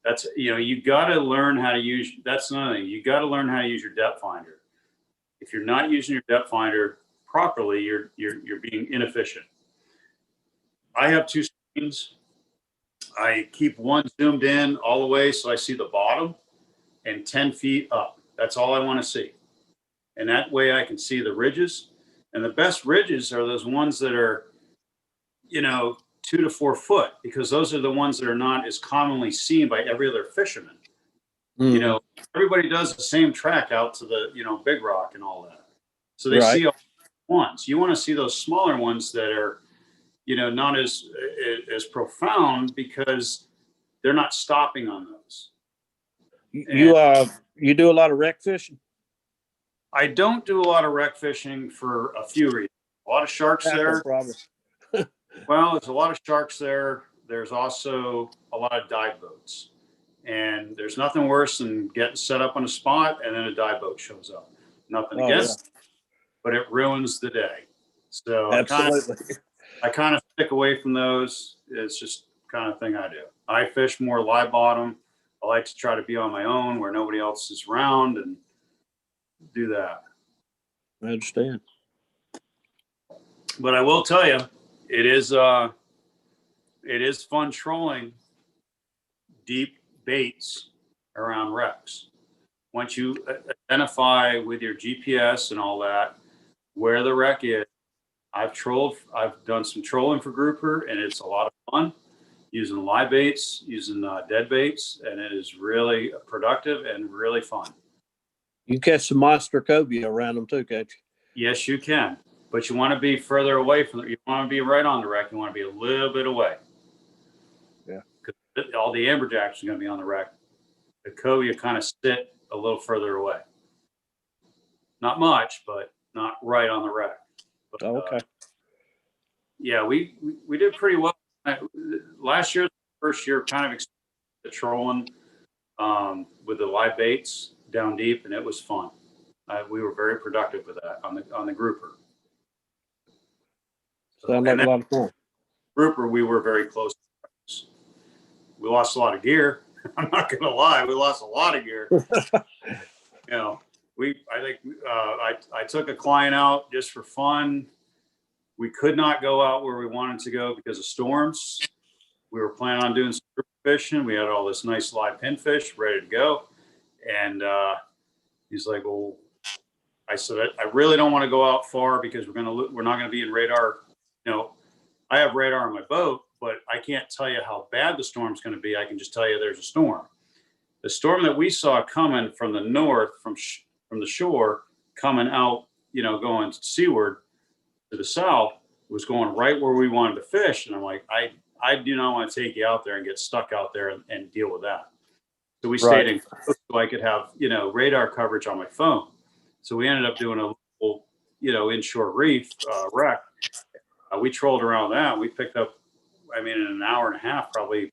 That's, you got to learn how to use, that's another thing. You got to learn how to use your depth finder. If you're not using your depth finder properly, you're being inefficient. I have two screens. I keep one zoomed in all the way so I see the bottom and 10 feet up. That's all I want to see. And that way I can see the ridges. And the best ridges are those ones that are, 2 to 4 foot, because those are the ones that are not as commonly seen by every other fisherman. Everybody does the same track out to the, Big Rock and all that. So they see all the ones. You want to see those smaller ones that are, not as profound, because they're not stopping on those. You do a lot of wreck fishing? I don't do a lot of wreck fishing for a few reasons. A lot of sharks there. Well, there's a lot of sharks there. There's also a lot of dive boats. And there's nothing worse than getting set up on a spot and then a dive boat shows up. Nothing against it, but it ruins the day. So absolutely. I kind of stick away from those. It's just kind of thing I do. I fish more live bottom. I like to try to be on my own where nobody else is around and do that. I understand. But I will tell you, it is fun trolling deep baits around wrecks. Once you identify with your GPS and all that where the wreck is, I've done some trolling for grouper, and it's a lot of fun using live baits, using dead baits, and it is really productive and really fun. You catch some monster cobia around them too, can't you? Yes, you can, but you want to be further away from it. You want to be right on the wreck. You want to be a little bit away. Yeah. Because all the amberjacks are going to be on the wreck. The cobia kind of sit a little further away. Not much, but not right on the wreck. But, okay. Yeah, we did pretty well. Last year, first year, kind of the trolling with the live baits down deep, and it was fun. We were very productive with that on the grouper. Sounds like a lot of fun. Grouper, we were very close. We lost a lot of gear. I'm not going to lie, we lost a lot of gear. I took a client out just for fun. We could not go out where we wanted to go because of storms. We were planning on doing some grouper fishing. We had all this nice live pinfish ready to go. And he's like, well, I said, I really don't want to go out far because we're not going to be in radar. I have radar on my boat, but I can't tell you how bad the storm's going to be. I can just tell you there's a storm. The storm that we saw coming from the north, from the shore, coming out, going seaward to the south, was going right where we wanted to fish. And I'm like, I do not want to take you out there and get stuck out there and deal with that. So we stayed in close so I could have, radar coverage on my phone. So we ended up doing a little, inshore reef wreck. We trolled around that. We picked up, in an hour and a half, probably, I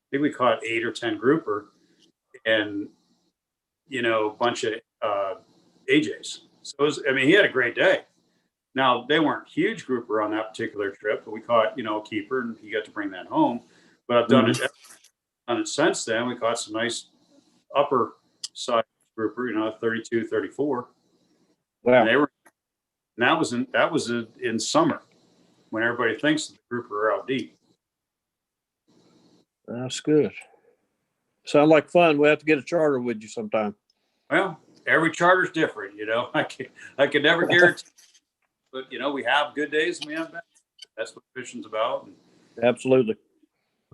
think we caught 8 or 10 grouper and, a bunch of AJs. So it was, he had a great day. Now, they weren't huge grouper on that particular trip, but we caught, a keeper, and he got to bring that home. But I've done it since then. We caught some nice upper side grouper, 32, 34. Wow. And that was in summer when everybody thinks the grouper are out deep. That's good. Sound like fun. We'll have to get a charter with you sometime. Well, every charter's different, I can never guarantee, but we have good days and we have bad. That's what fishing's about. Absolutely.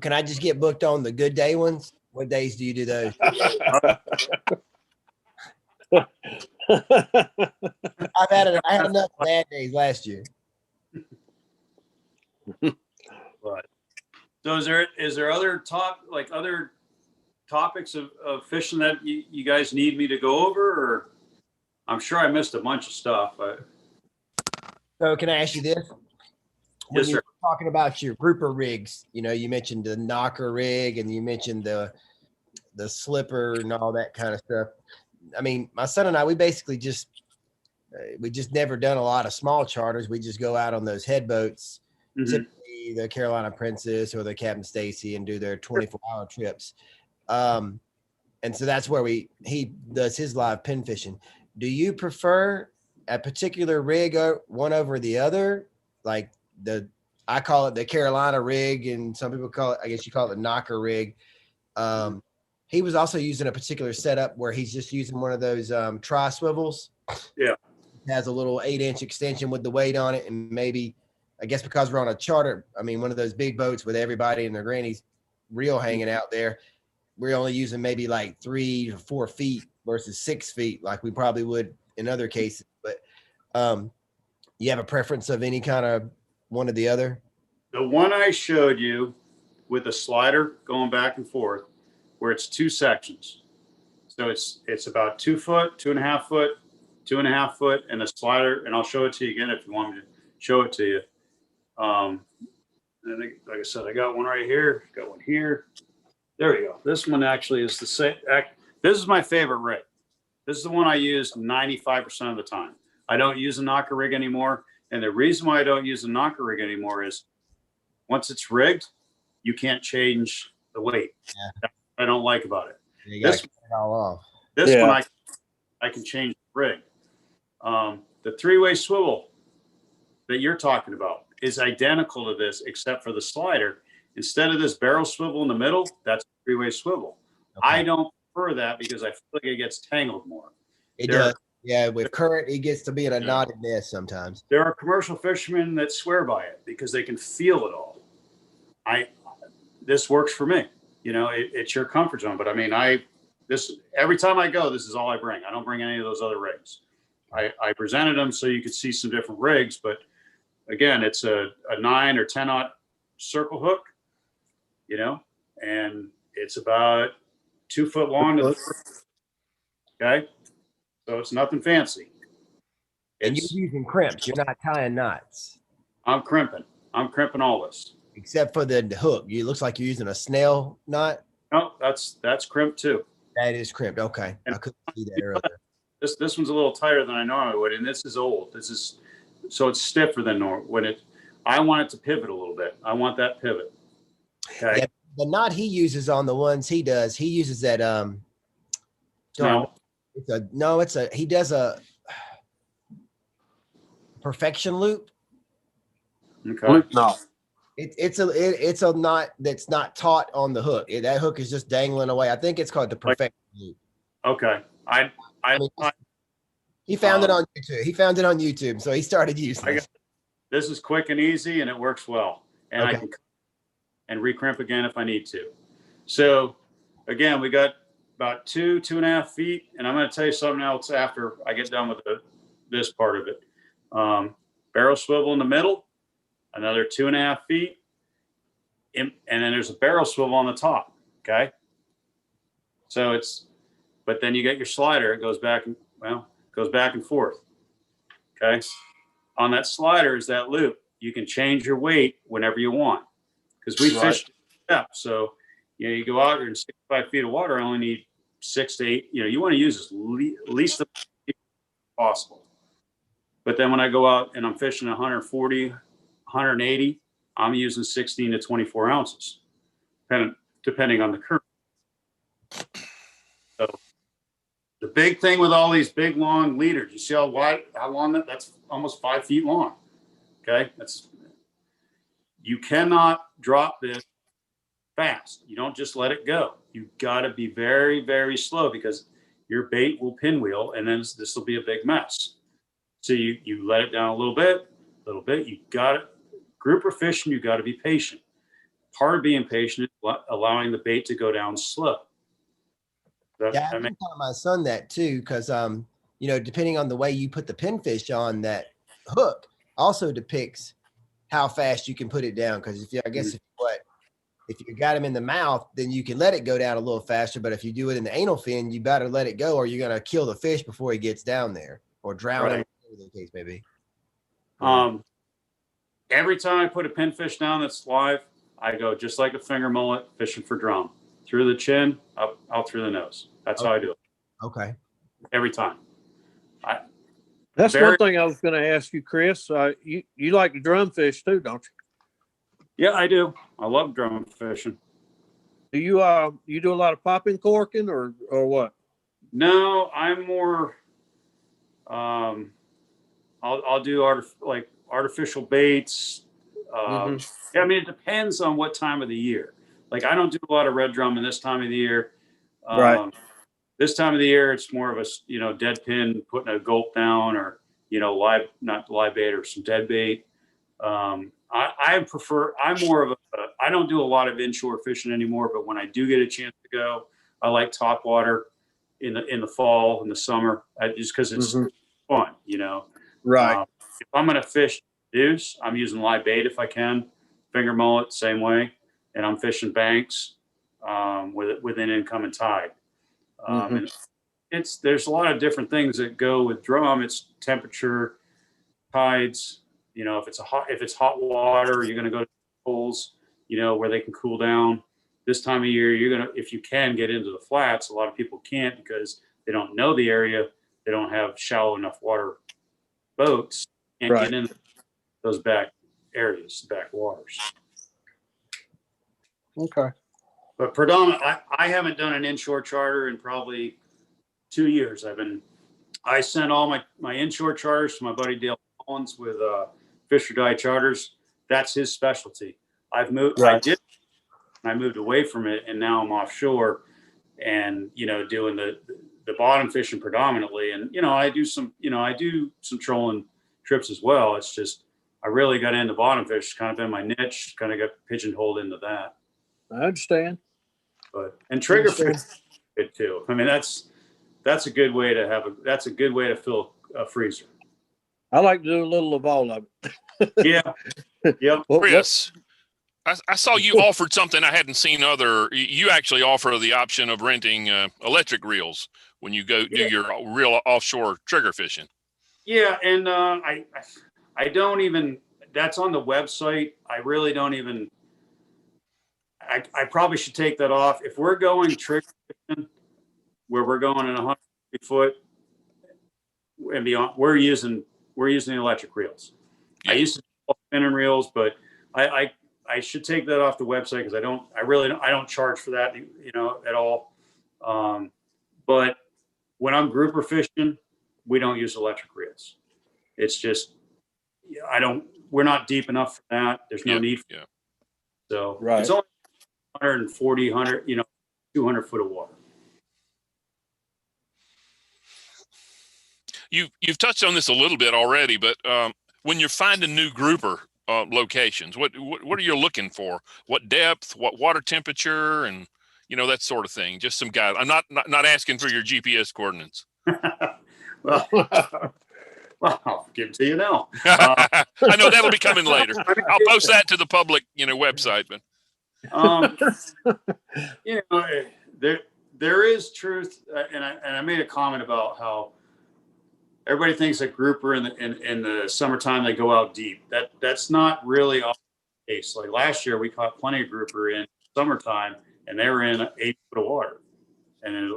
Can I just get booked on the good day ones? What days do you do those? I had enough bad days last year. But so is there other topics of fishing that you guys need me to go over, or I'm sure I missed a bunch of stuff. So can I ask you this? When Yes, you sir. were talking about your grouper rigs, you mentioned the knocker rig and you mentioned the slipper and all that kind of stuff. My son and I, we basically just never done a lot of small charters. We just go out on those head boats, typically the Carolina Princess or the Captain Stacy, and do their 24-hour trips. And so that's where he does his live pin fishing. Do you prefer a particular rig or one over the other? Like I call it the Carolina rig, and some people call it, I guess you call it the knocker rig. He was also using a particular setup where he's just using one of those tri swivels. Yeah. It has a little 8-inch extension with the weight on it. And maybe, I guess because we're on a charter, I mean, one of those big boats with everybody and their granny's reel hanging out there, we're only using maybe like 3 to 4 feet versus 6 feet, like we probably would in other cases. But you have a preference of any kind of one or the other? The one I showed you with a slider going back and forth, where it's 2 sections. So it's about 2 foot, 2.5 foot, 2.5 foot, and a slider. And I'll show it to you again if you want me to show it to you. And like I said, I got one right here. Got one here. There we go. This one actually is the same. This is my favorite rig. This is the one I use 95% of the time. I don't use a knocker rig anymore. And the reason why I don't use a knocker rig anymore is once it's rigged, you can't change the weight. Yeah. That's what I don't like about it. This one I can change the rig. The 3-way swivel that you're talking about is identical to this, except for the slider. Instead of this barrel swivel in the middle, that's a 3-way swivel. Okay. I don't prefer that because I feel like it gets tangled more. It does. Yeah, with current, it gets to be in a knotted mess sometimes. There are commercial fishermen that swear by it because they can feel it all. This works for me. You know, it's your comfort zone. But I mean, every time I go, this is all I bring. I don't bring any of those other rigs. I presented them so you could see some different rigs, but again, it's a 9 or 10-aught circle hook, you know, and it's about 2 foot long. Okay. So it's nothing fancy. And you're using crimps. You're not tying knots. I'm crimping all this. Except for the hook. It looks like you're using a snail knot. No, that's crimped too. That is crimped. Okay. And I couldn't see that earlier. This one's a little tighter than I normally would, and this is old. So it's stiffer than normal. I want it to pivot a little bit. I want that pivot. Okay. Yeah, the knot he uses on the ones he does, he uses that he does a perfection loop. Okay. Loop knot. It's a knot that's not taut on the hook. That hook is just dangling away. I think it's called the perfection loop. Okay. He found it on YouTube. He found it on YouTube, so he started using it. This is quick and easy, and it works well. And I can recrimp again if I need to. So again, we got about 2.5 feet, and I'm going to tell you something else after I get done with this part of it. Barrel swivel in the middle, another 2.5 feet, and then there's a barrel swivel on the top. Okay. So but then you get your slider. It goes back and forth. Okay. On that slider is that loop. You can change your weight whenever you want because we fished step. So, you know, you go out, you're in 65 feet of water. I only need 6 to 8. You know, you want to use as least as possible. But then when I go out and I'm fishing 140, 180, I'm using 16 to 24 ounces, depending on the current. So the big thing with all these big long leaders, you see how long that's almost 5 feet long. Okay. You cannot drop this fast. You don't just let it go. You got to be very, very slow because your bait will pinwheel and then this will be a big mess. So you let it down a little bit. You got it. Grouper fishing, you got to be patient. Part of being patient is allowing the bait to go down slow. I tell my son that too, because you know, depending on the way you put the pinfish on that hook, also depicts how fast you can put it down. Because if you got him in the mouth, then you can let it go down a little faster. But if you do it in the anal fin, you better let it go, or you're gonna kill the fish before he gets down there, or drown him, whatever the case may be. Every time I put a pinfish down that's live, I go just like a finger mullet fishing for drum. Through the chin, out through the nose. That's how I do it. Okay. Every time. That's one thing I was going to ask you, Chris. You like to drum fish too, don't you? Yeah, I do. I love drum fishing. you do a lot of popping corking or what? No, I'm more. I'll do artificial baits. I mean, it depends on what time of the year. Like I don't do a lot of red drum in this time of the year. Right. This time of the year, it's more of a dead pin, putting a gulp down, or not live bait or some dead bait. I prefer. I'm more of a. I don't do a lot of inshore fishing anymore, but when I do get a chance to go, I like top water in the fall and the summer, just because it's fun. Right. If I'm going to fish deuce, I'm using live bait if I can. Finger mullet, same way, and I'm fishing banks with an incoming tide. And there's a lot of different things that go with drum. It's temperature, tides. If it's hot water, you're going to go to pools, where they can cool down. This time of year, if you can get into the flats, a lot of people can't because they don't know the area. They don't have shallow enough water boats. Can't get into those back areas, back waters. Okay. But predominantly, I haven't done an inshore charter in probably 2 years. I sent all my inshore charters to my buddy Dale Collins with Fish or Die Charters. That's his specialty. I've moved. I moved away from it, and now I'm offshore, and doing the bottom fishing predominantly. And I do some trolling trips as well. It's just I really got into bottom fish, kind of been my niche. Kind of got pigeonholed into that. I understand. And trigger fish good too. I mean, that's a good way to fill a freezer. I like to do a little of all of it. Yeah. Yep. Chris, I saw you offered something I hadn't seen you actually offer the option of renting electric reels when you go do your real offshore trigger fishing. Yeah. And I don't even, that's on the website. I really don't even, I probably should take that off. If we're going trigger fishing where we're going in 150 foot and beyond, we're using the electric reels. Yeah. I used to do spinning reels, but I should take that off the website because I don't charge for that, at all. But when I'm grouper fishing, we don't use electric reels. It's just, we're not deep enough for that. There's no need for it. So it's only 140, 200 foot of water. You've touched on this a little bit already, but when you're finding new grouper locations, what are you looking for? What depth, what water temperature, and that sort of thing? Just some guide. I'm not asking for your GPS coordinates. Well, I'll give it to you now. I know that'll be coming later. I'll post that to the public, website. But there is truth, and I made a comment about how everybody thinks that grouper in the summertime they go out deep. That's not really the case. Like last year, we caught plenty of grouper in summertime, and they were in 8 foot of water. And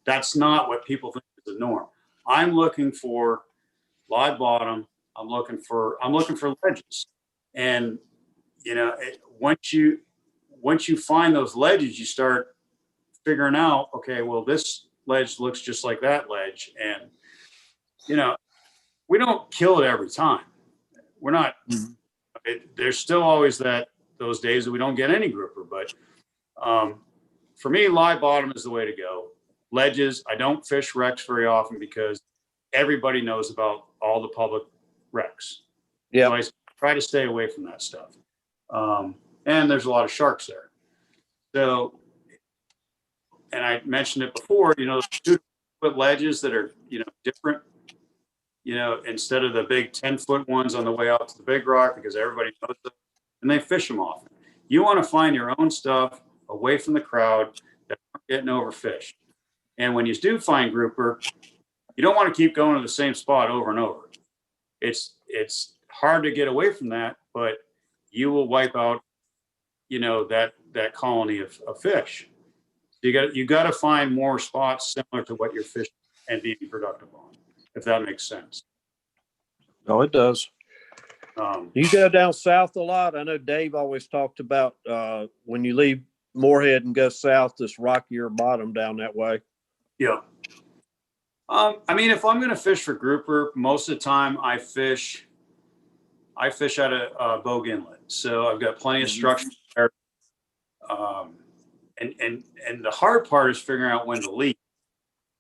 that's not what people think is the norm. I'm looking for live bottom. I'm looking for ledges, and once you find those ledges, you start figuring out, okay, well, this ledge looks just like that ledge, and we don't kill it every time. We're not. There's still always those days that we don't get any grouper, but for me, live bottom is the way to go. Ledges, I don't fish wrecks very often because everybody knows about all the public wrecks. Yeah, so I try to stay away from that stuff. And there's a lot of sharks there. So, and I mentioned it before, 2-foot ledges that are, different, instead of the big 10-foot ones on the way out to the big rock because everybody knows them, and they fish them often. You want to find your own stuff away from the crowd that aren't getting overfished. And when you do find grouper, you don't want to keep going to the same spot over and over. It's hard to get away from that, but you will wipe out, that colony of fish. You got to find more spots similar to what you're fishing and being productive on, if that makes sense. No, it does. You go down south a lot. I know Dave always talked about when you leave Moorhead and go south, this rockier bottom down that way. Yeah. I mean, if I'm going to fish for grouper, most of the time I fish out of Bogue Inlet. So I've got plenty of structure there. And the hard part is figuring out when to leave.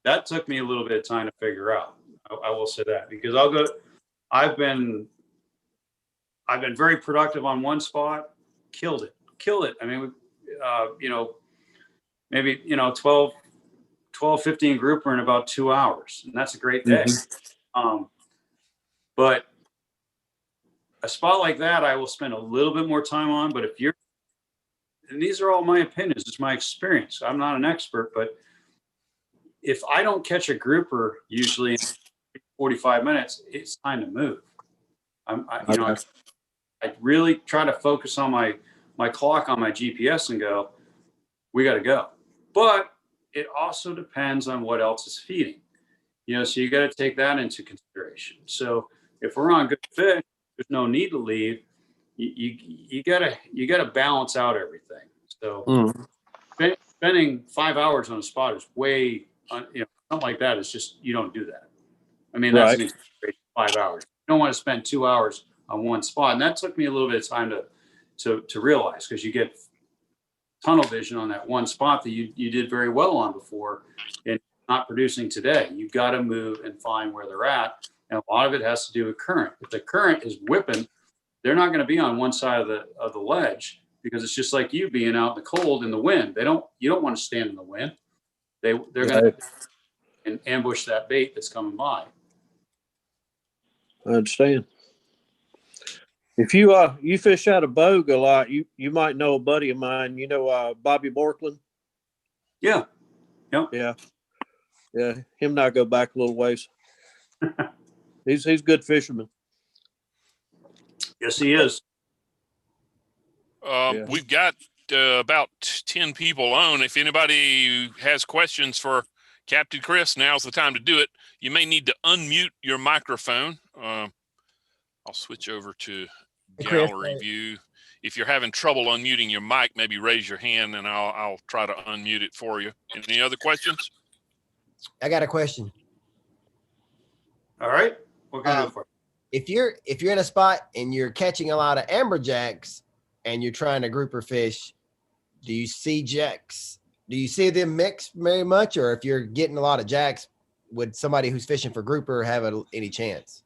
That took me a little bit of time to figure out. I will say that, because I've been very productive on one spot, killed it. I mean, maybe, 12, 15 grouper in about 2 hours. And that's a great day. But a spot like that, I will spend a little bit more time on. But and these are all my opinions, it's my experience. I'm not an expert, but if I don't catch a grouper usually in 45 minutes, it's time to move. I really try to focus on my clock on my GPS and go, we got to go. But it also depends on what else is feeding, so you got to take that into consideration. So if we're on good fish, there's no need to leave. You gotta balance out everything. So spending 5 hours on a spot is way, something like that is just, you don't do that. I mean, that's an 5 hours. You don't want to spend 2 hours on one spot. And that took me a little bit of time to realize, because you get tunnel vision on that one spot that you did very well on before and not producing today. You got to move and find where they're at. And a lot of it has to do with current. If the current is whipping, they're not going to be on one side of the ledge, because it's just like you being out in the cold in the wind. You don't want to stand in the wind. They're going to ambush that bait that's coming by. I understand. If you fish out of Bogue a lot, you might know a buddy of mine. Bobby Borkland. Yeah. Yep. Yeah. Him and I go back a little ways. He's a good fisherman. Yes, he is. We've got about 10 people on. If anybody has questions for Captain Chris, now's the time to do it. You may need to unmute your microphone. I'll switch over to gallery view. If you're having trouble unmuting your mic, maybe raise your hand and I'll try to unmute it for you. Any other questions? I got a question. All right. What can I do for you? If you're in a spot and you're catching a lot of amberjacks and you're trying to grouper fish, do you see jacks? Do you see them mix very much? Or if you're getting a lot of jacks, would somebody who's fishing for grouper have any chance?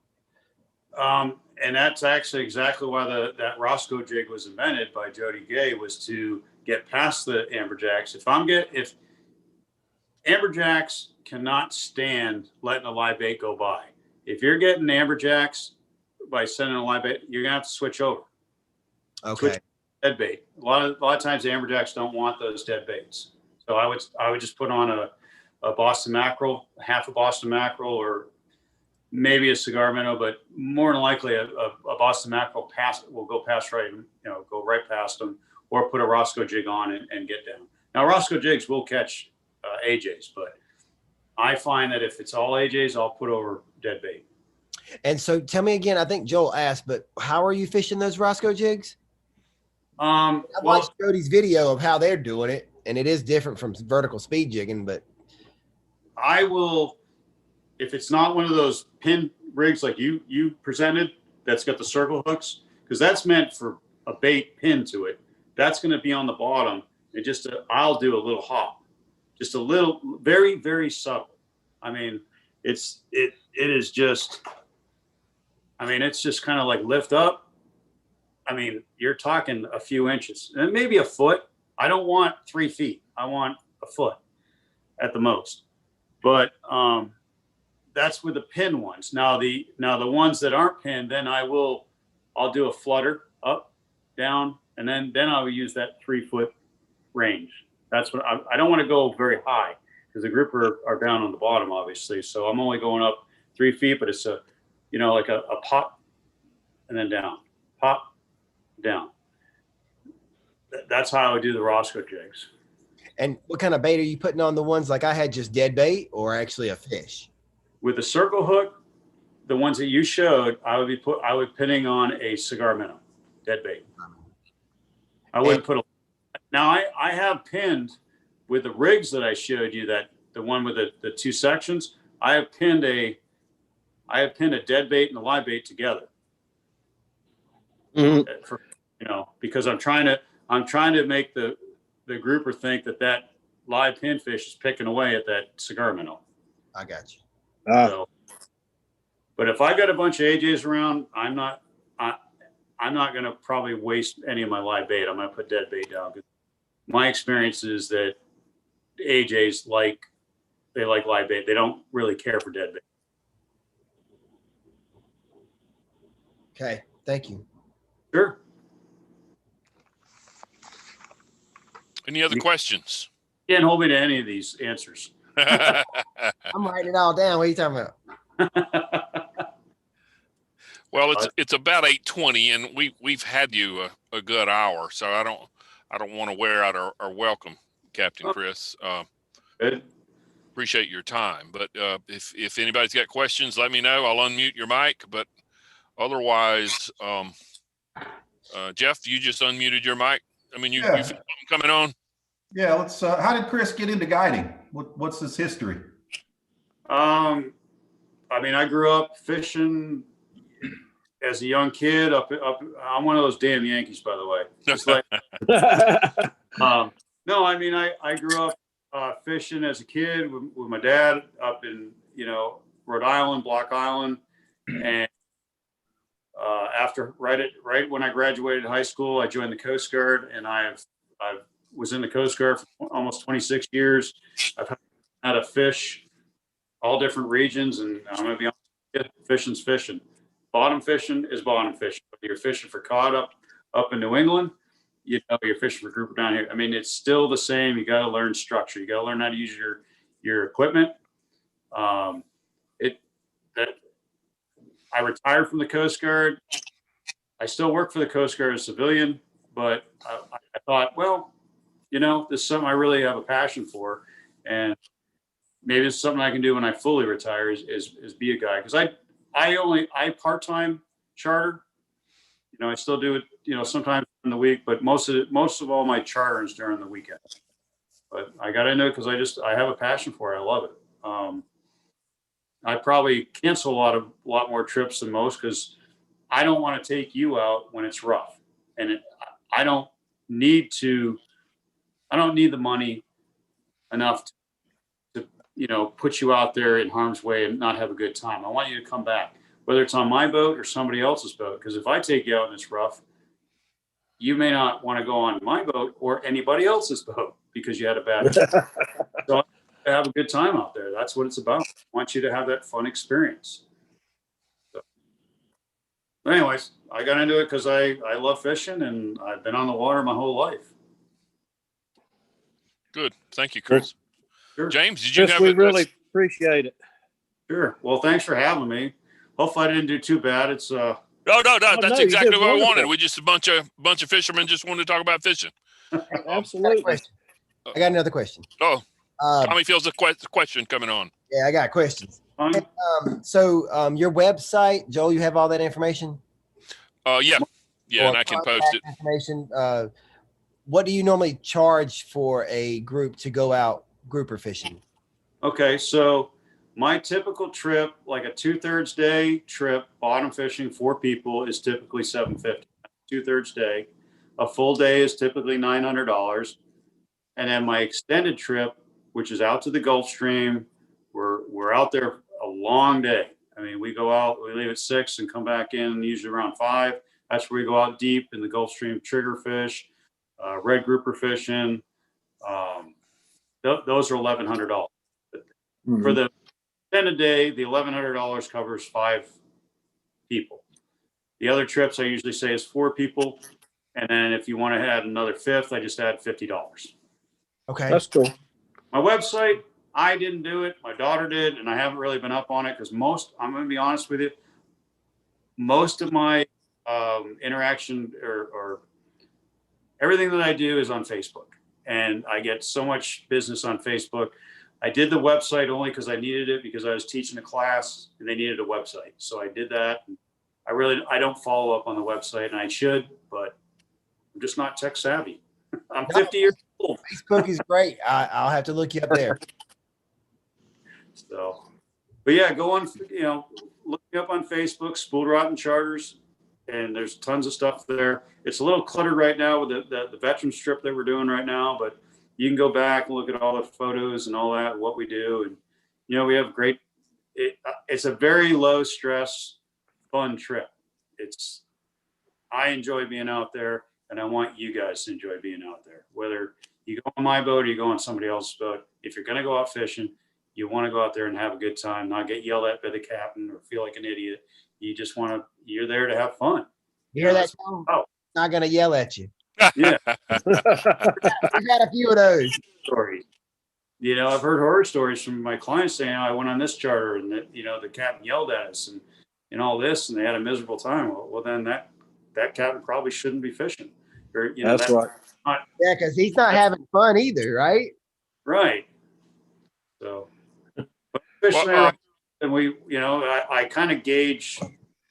And that's actually exactly why that Roscoe jig was invented by Jody Gay, was to get past the amberjacks. If amberjacks cannot stand letting a live bait go by. If you're getting amberjacks by sending a live bait, you're gonna have to switch over. Okay. Switch dead bait. A lot of times the amberjacks don't want those dead baits. So I would just put on a Boston mackerel, half a Boston mackerel, or maybe a cigar minnow, but more than likely a Boston mackerel will go past go right past them, or put a Roscoe jig on and get down. Now Roscoe jigs will catch AJs, but I find that if it's all AJs, I'll put over dead bait. And so tell me again, I think Joel asked, but how are you fishing those Roscoe jigs? I watched Jody's video of how they're doing it, and it is different from vertical speed jigging, but I will, if it's not one of those pin rigs like you presented, that's got the circle hooks, because that's meant for a bait pin to it. That's going to be on the bottom, and I'll do a little hop, just a little, very, very subtle. I mean, it is just, it's just kind of like lift up. I mean, you're talking a few inches, and maybe a foot. I don't want 3 feet. I want a foot at the most. But that's with the pin ones. Now the ones that aren't pinned, then I'll do a flutter up, down, and then I will use that 3 foot range. That's what I don't want to go very high, because the grouper are down on the bottom, obviously. So I'm only going up 3 feet, but it's like a pop and then down, pop, down. That's how I would do the Roscoe jigs. And what kind of bait are you putting on the ones like I had, just dead bait or actually a fish? With the circle hook, the ones that you showed, I would pinning on a cigar minnow, dead bait. I wouldn't put Now I have pinned with the rigs that I showed you, that the one with the two sections, I have pinned a dead bait and a live bait together. For, because I'm trying to make the grouper think that live pinfish is picking away at that cigar minnow. I got you. So, but if I got a bunch of AJs around, I'm not going to probably waste any of my live bait. I'm going to put dead bait down. My experience is that AJs like live bait. They don't really care for dead bait. Okay. Thank you. Sure. Any other questions? Can't hold me to any of these answers. I'm writing it all down. What are you talking about? Well, it's about 8:20, and we've had you a good hour, so I don't want to wear out our welcome, Captain Chris. Good. Appreciate your time, but if anybody's got questions, let me know. I'll unmute your mic, but otherwise, Jeff, you just unmuted your mic. I mean, you feel something coming on? Yeah, let's. How did Chris get into guiding? What's his history? I mean, I grew up fishing as a young kid. I'm one of those damn Yankees, by the way. Just like, no, I mean, I grew up fishing as a kid with my dad up in Rhode Island, Block Island, and after right when I graduated high school, I joined the Coast Guard, and I was in the Coast Guard for almost 26 years. I've had how to fish all different regions, and I'm going to be honest with you, fishing's fishing. Bottom fishing is bottom fishing. If you're fishing for cod up in New England, you're fishing for grouper down here. I mean, it's still the same. You got to learn structure. You got to learn how to use your equipment. I retired from the Coast Guard. I still work for the Coast Guard as a civilian, but I thought, well, this is something I really have a passion for, and maybe it's something I can do when I fully retire is be a guy. Because I part-time charter. I still do it, sometimes in the week, but most of all my charter is during the weekend. But I got into it because I have a passion for it. I love it. I probably cancel a lot more trips than most because I don't want to take you out when it's rough, and I don't need the money enough to put you out there in harm's way and not have a good time. I want you to come back, whether it's on my boat or somebody else's boat. Because if I take you out and it's rough, you may not want to go on my boat or anybody else's boat because you had a bad time. So I have a good time out there. That's what it's about. I want you to have that fun experience. So, but anyways, I got into it because I love fishing, and I've been on the water my whole life. Good. Thank you, Chris. Sure. James, did you have we really appreciate it. Sure. Well, thanks for having me. Hopefully I didn't do too bad. It's No, that's no, exactly what I wonderful. wanted. We just a bunch of fishermen just wanted to talk about fishing. Absolutely. I got another question. Oh, Tommy feels a question coming on. Yeah, I got questions. fun. So your website, Joel, you have all that information? Yeah, Or and I can post it. information. What do you normally charge for a group to go out grouper fishing? Okay, so my typical trip, like a 2/3 day trip, bottom fishing, 4 people, is typically $750. 2/3 day. A full day is typically $900. And then my extended trip, which is out to the Gulf Stream, we're out there a long day. I mean, we go out, we leave at 6 and come back in usually around 5. That's where we go out deep in the Gulf Stream, triggerfish, red grouper fishing. Those are $1,100. Mm-hmm. For the extended day, the $1,100 covers 5 people. The other trips I usually say is 4 people. And then if you want to add another 5th, I just add $50. Okay. That's cool. My website, I didn't do it. My daughter did, and I haven't really been up on it because I'm going to be honest with you, most of my interaction or everything that I do is on Facebook, and I get so much business on Facebook. I did the website only because I needed it because I was teaching a class and they needed a website. So I did that. I don't follow up on the website, and I should, but I'm just not tech savvy. I'm 50 years old. Facebook is great. I'll have to look you up there. So, but yeah, go on, look me up on Facebook, Spooled Rotten Charters, and there's tons of stuff there. It's a little cluttered right now with the veteran strip that we're doing right now, but you can go back and look at all the photos and all that, what we do. And, we have great, it's a very low stress, fun trip. I enjoy being out there, and I want you guys to enjoy being out there. Whether you go on my boat or you go on somebody else's boat, if you're going to go out fishing, you want to go out there and have a good time, not get yelled at by the captain or feel like an idiot. You just you're there to have fun. You hear that, Tom? Oh. Not going to yell at you. Yeah. I've had a few of those. Stories. I've heard horror stories from my clients saying, I went on this charter and that, the captain yelled at us and all this, and they had a miserable time. Well, then that captain probably shouldn't be fishing. Or, That's right. Yeah, because he's not having fun either, right? Right. So, but fishing and I kind of gauge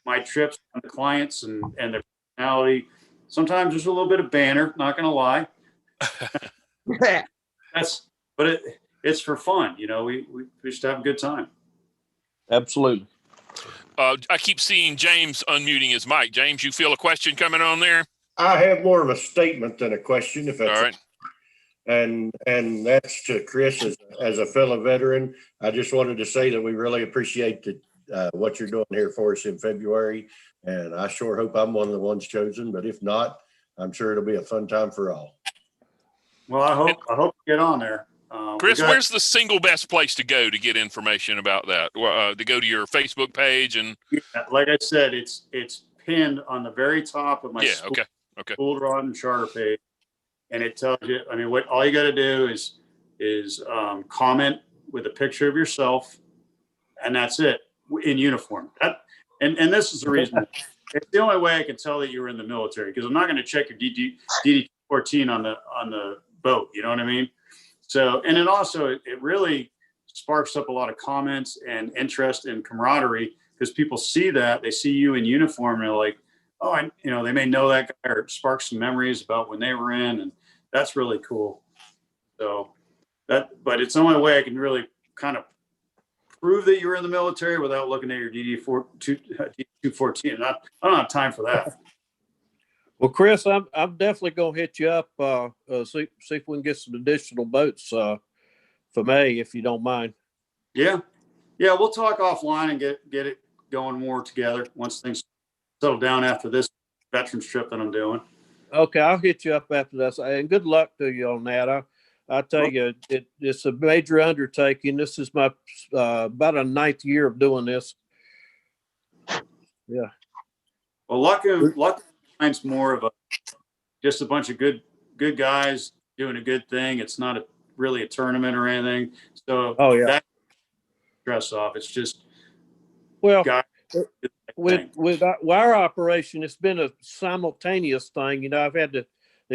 my trips on the clients and their personality. Sometimes there's a little bit of banter, not going to lie. But it's for fun. We just have a good time. Absolutely. I keep seeing James unmuting his mic. James, you feel a question coming on there? I have more of a statement than a question, if that's all right. And that's to Chris as a fellow veteran. I just wanted to say that we really appreciate what you're doing here for us in February, and I sure hope I'm one of the ones chosen. But if not, I'm sure it'll be a fun time for all. Well, I hope to get on there. Chris, where's the single best place to go to get information about that? To go to your Facebook page and like I said, it's pinned on the very top of my Spooled Rotten Charter page, and it tells you. I mean, what all you got to do is comment with a picture of yourself, and that's it in uniform. And this is the reason. It's the only way I can tell that you were in the military, because I'm not going to check your DD-14 on the boat. You know what I mean? So, and it also, it really sparks up a lot of comments and interest and camaraderie, because people see that, they see you in uniform, and they're like, oh, they may know that guy, or spark some memories about when they were in, and that's really cool. So but it's the only way I can really kind of prove that you were in the military without looking at your DD-214. I don't have time for that. Well, Chris, I'm definitely gonna hit you up. See if we can get some additional boats for May, if you don't mind. Yeah, we'll talk offline and get it going more together once things settle down after this veterans trip that I'm doing. Okay, I'll hit you up after this, and good luck to you on that. I tell you, it's a major undertaking. This is my about a 9th year of doing this. Yeah. Well, luck finds more of just a bunch of good guys doing a good thing. It's not really a tournament or anything. So that stress off. It's just guys. With our operation, it's been a simultaneous thing. I've had the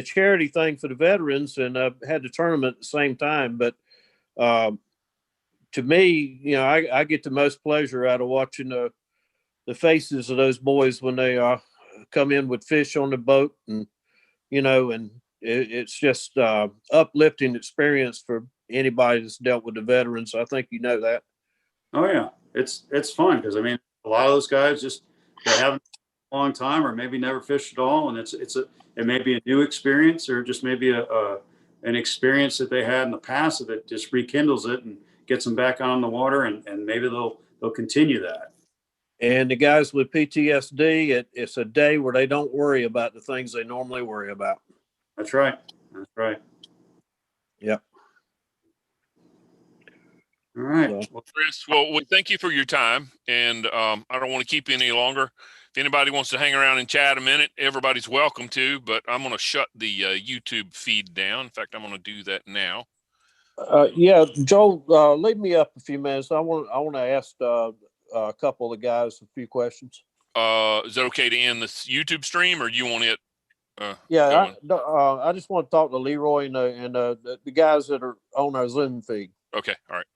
charity thing for the veterans, and I've had the tournament at the same time. But to me, I get the most pleasure out of watching the faces of those boys when they come in with fish on the boat, and and it's just uplifting experience for anybody that's dealt with the veterans. I think you know that. Oh yeah, it's fun, because I mean, a lot of those guys they haven't a long time, or maybe never fished at all, and it may be a new experience, or just maybe an experience that they had in the past that just rekindles it and gets them back on the water, and maybe they'll continue that. And the guys with PTSD, it's a day where they don't worry about the things they normally worry about. That's right. Yep. All right. Well, Chris, we thank you for your time, and I don't want to keep you any longer. If anybody wants to hang around and chat a minute, everybody's welcome to, but I'm going to shut the YouTube feed down. In fact, I'm going to do that now. Yeah, Joel, leave me up a few minutes. I want to ask a couple of the guys a few questions. Is it okay to end this YouTube stream, or you want it? I just want to talk to Leroy and the guys that are on our Zoom feed. Okay. All right.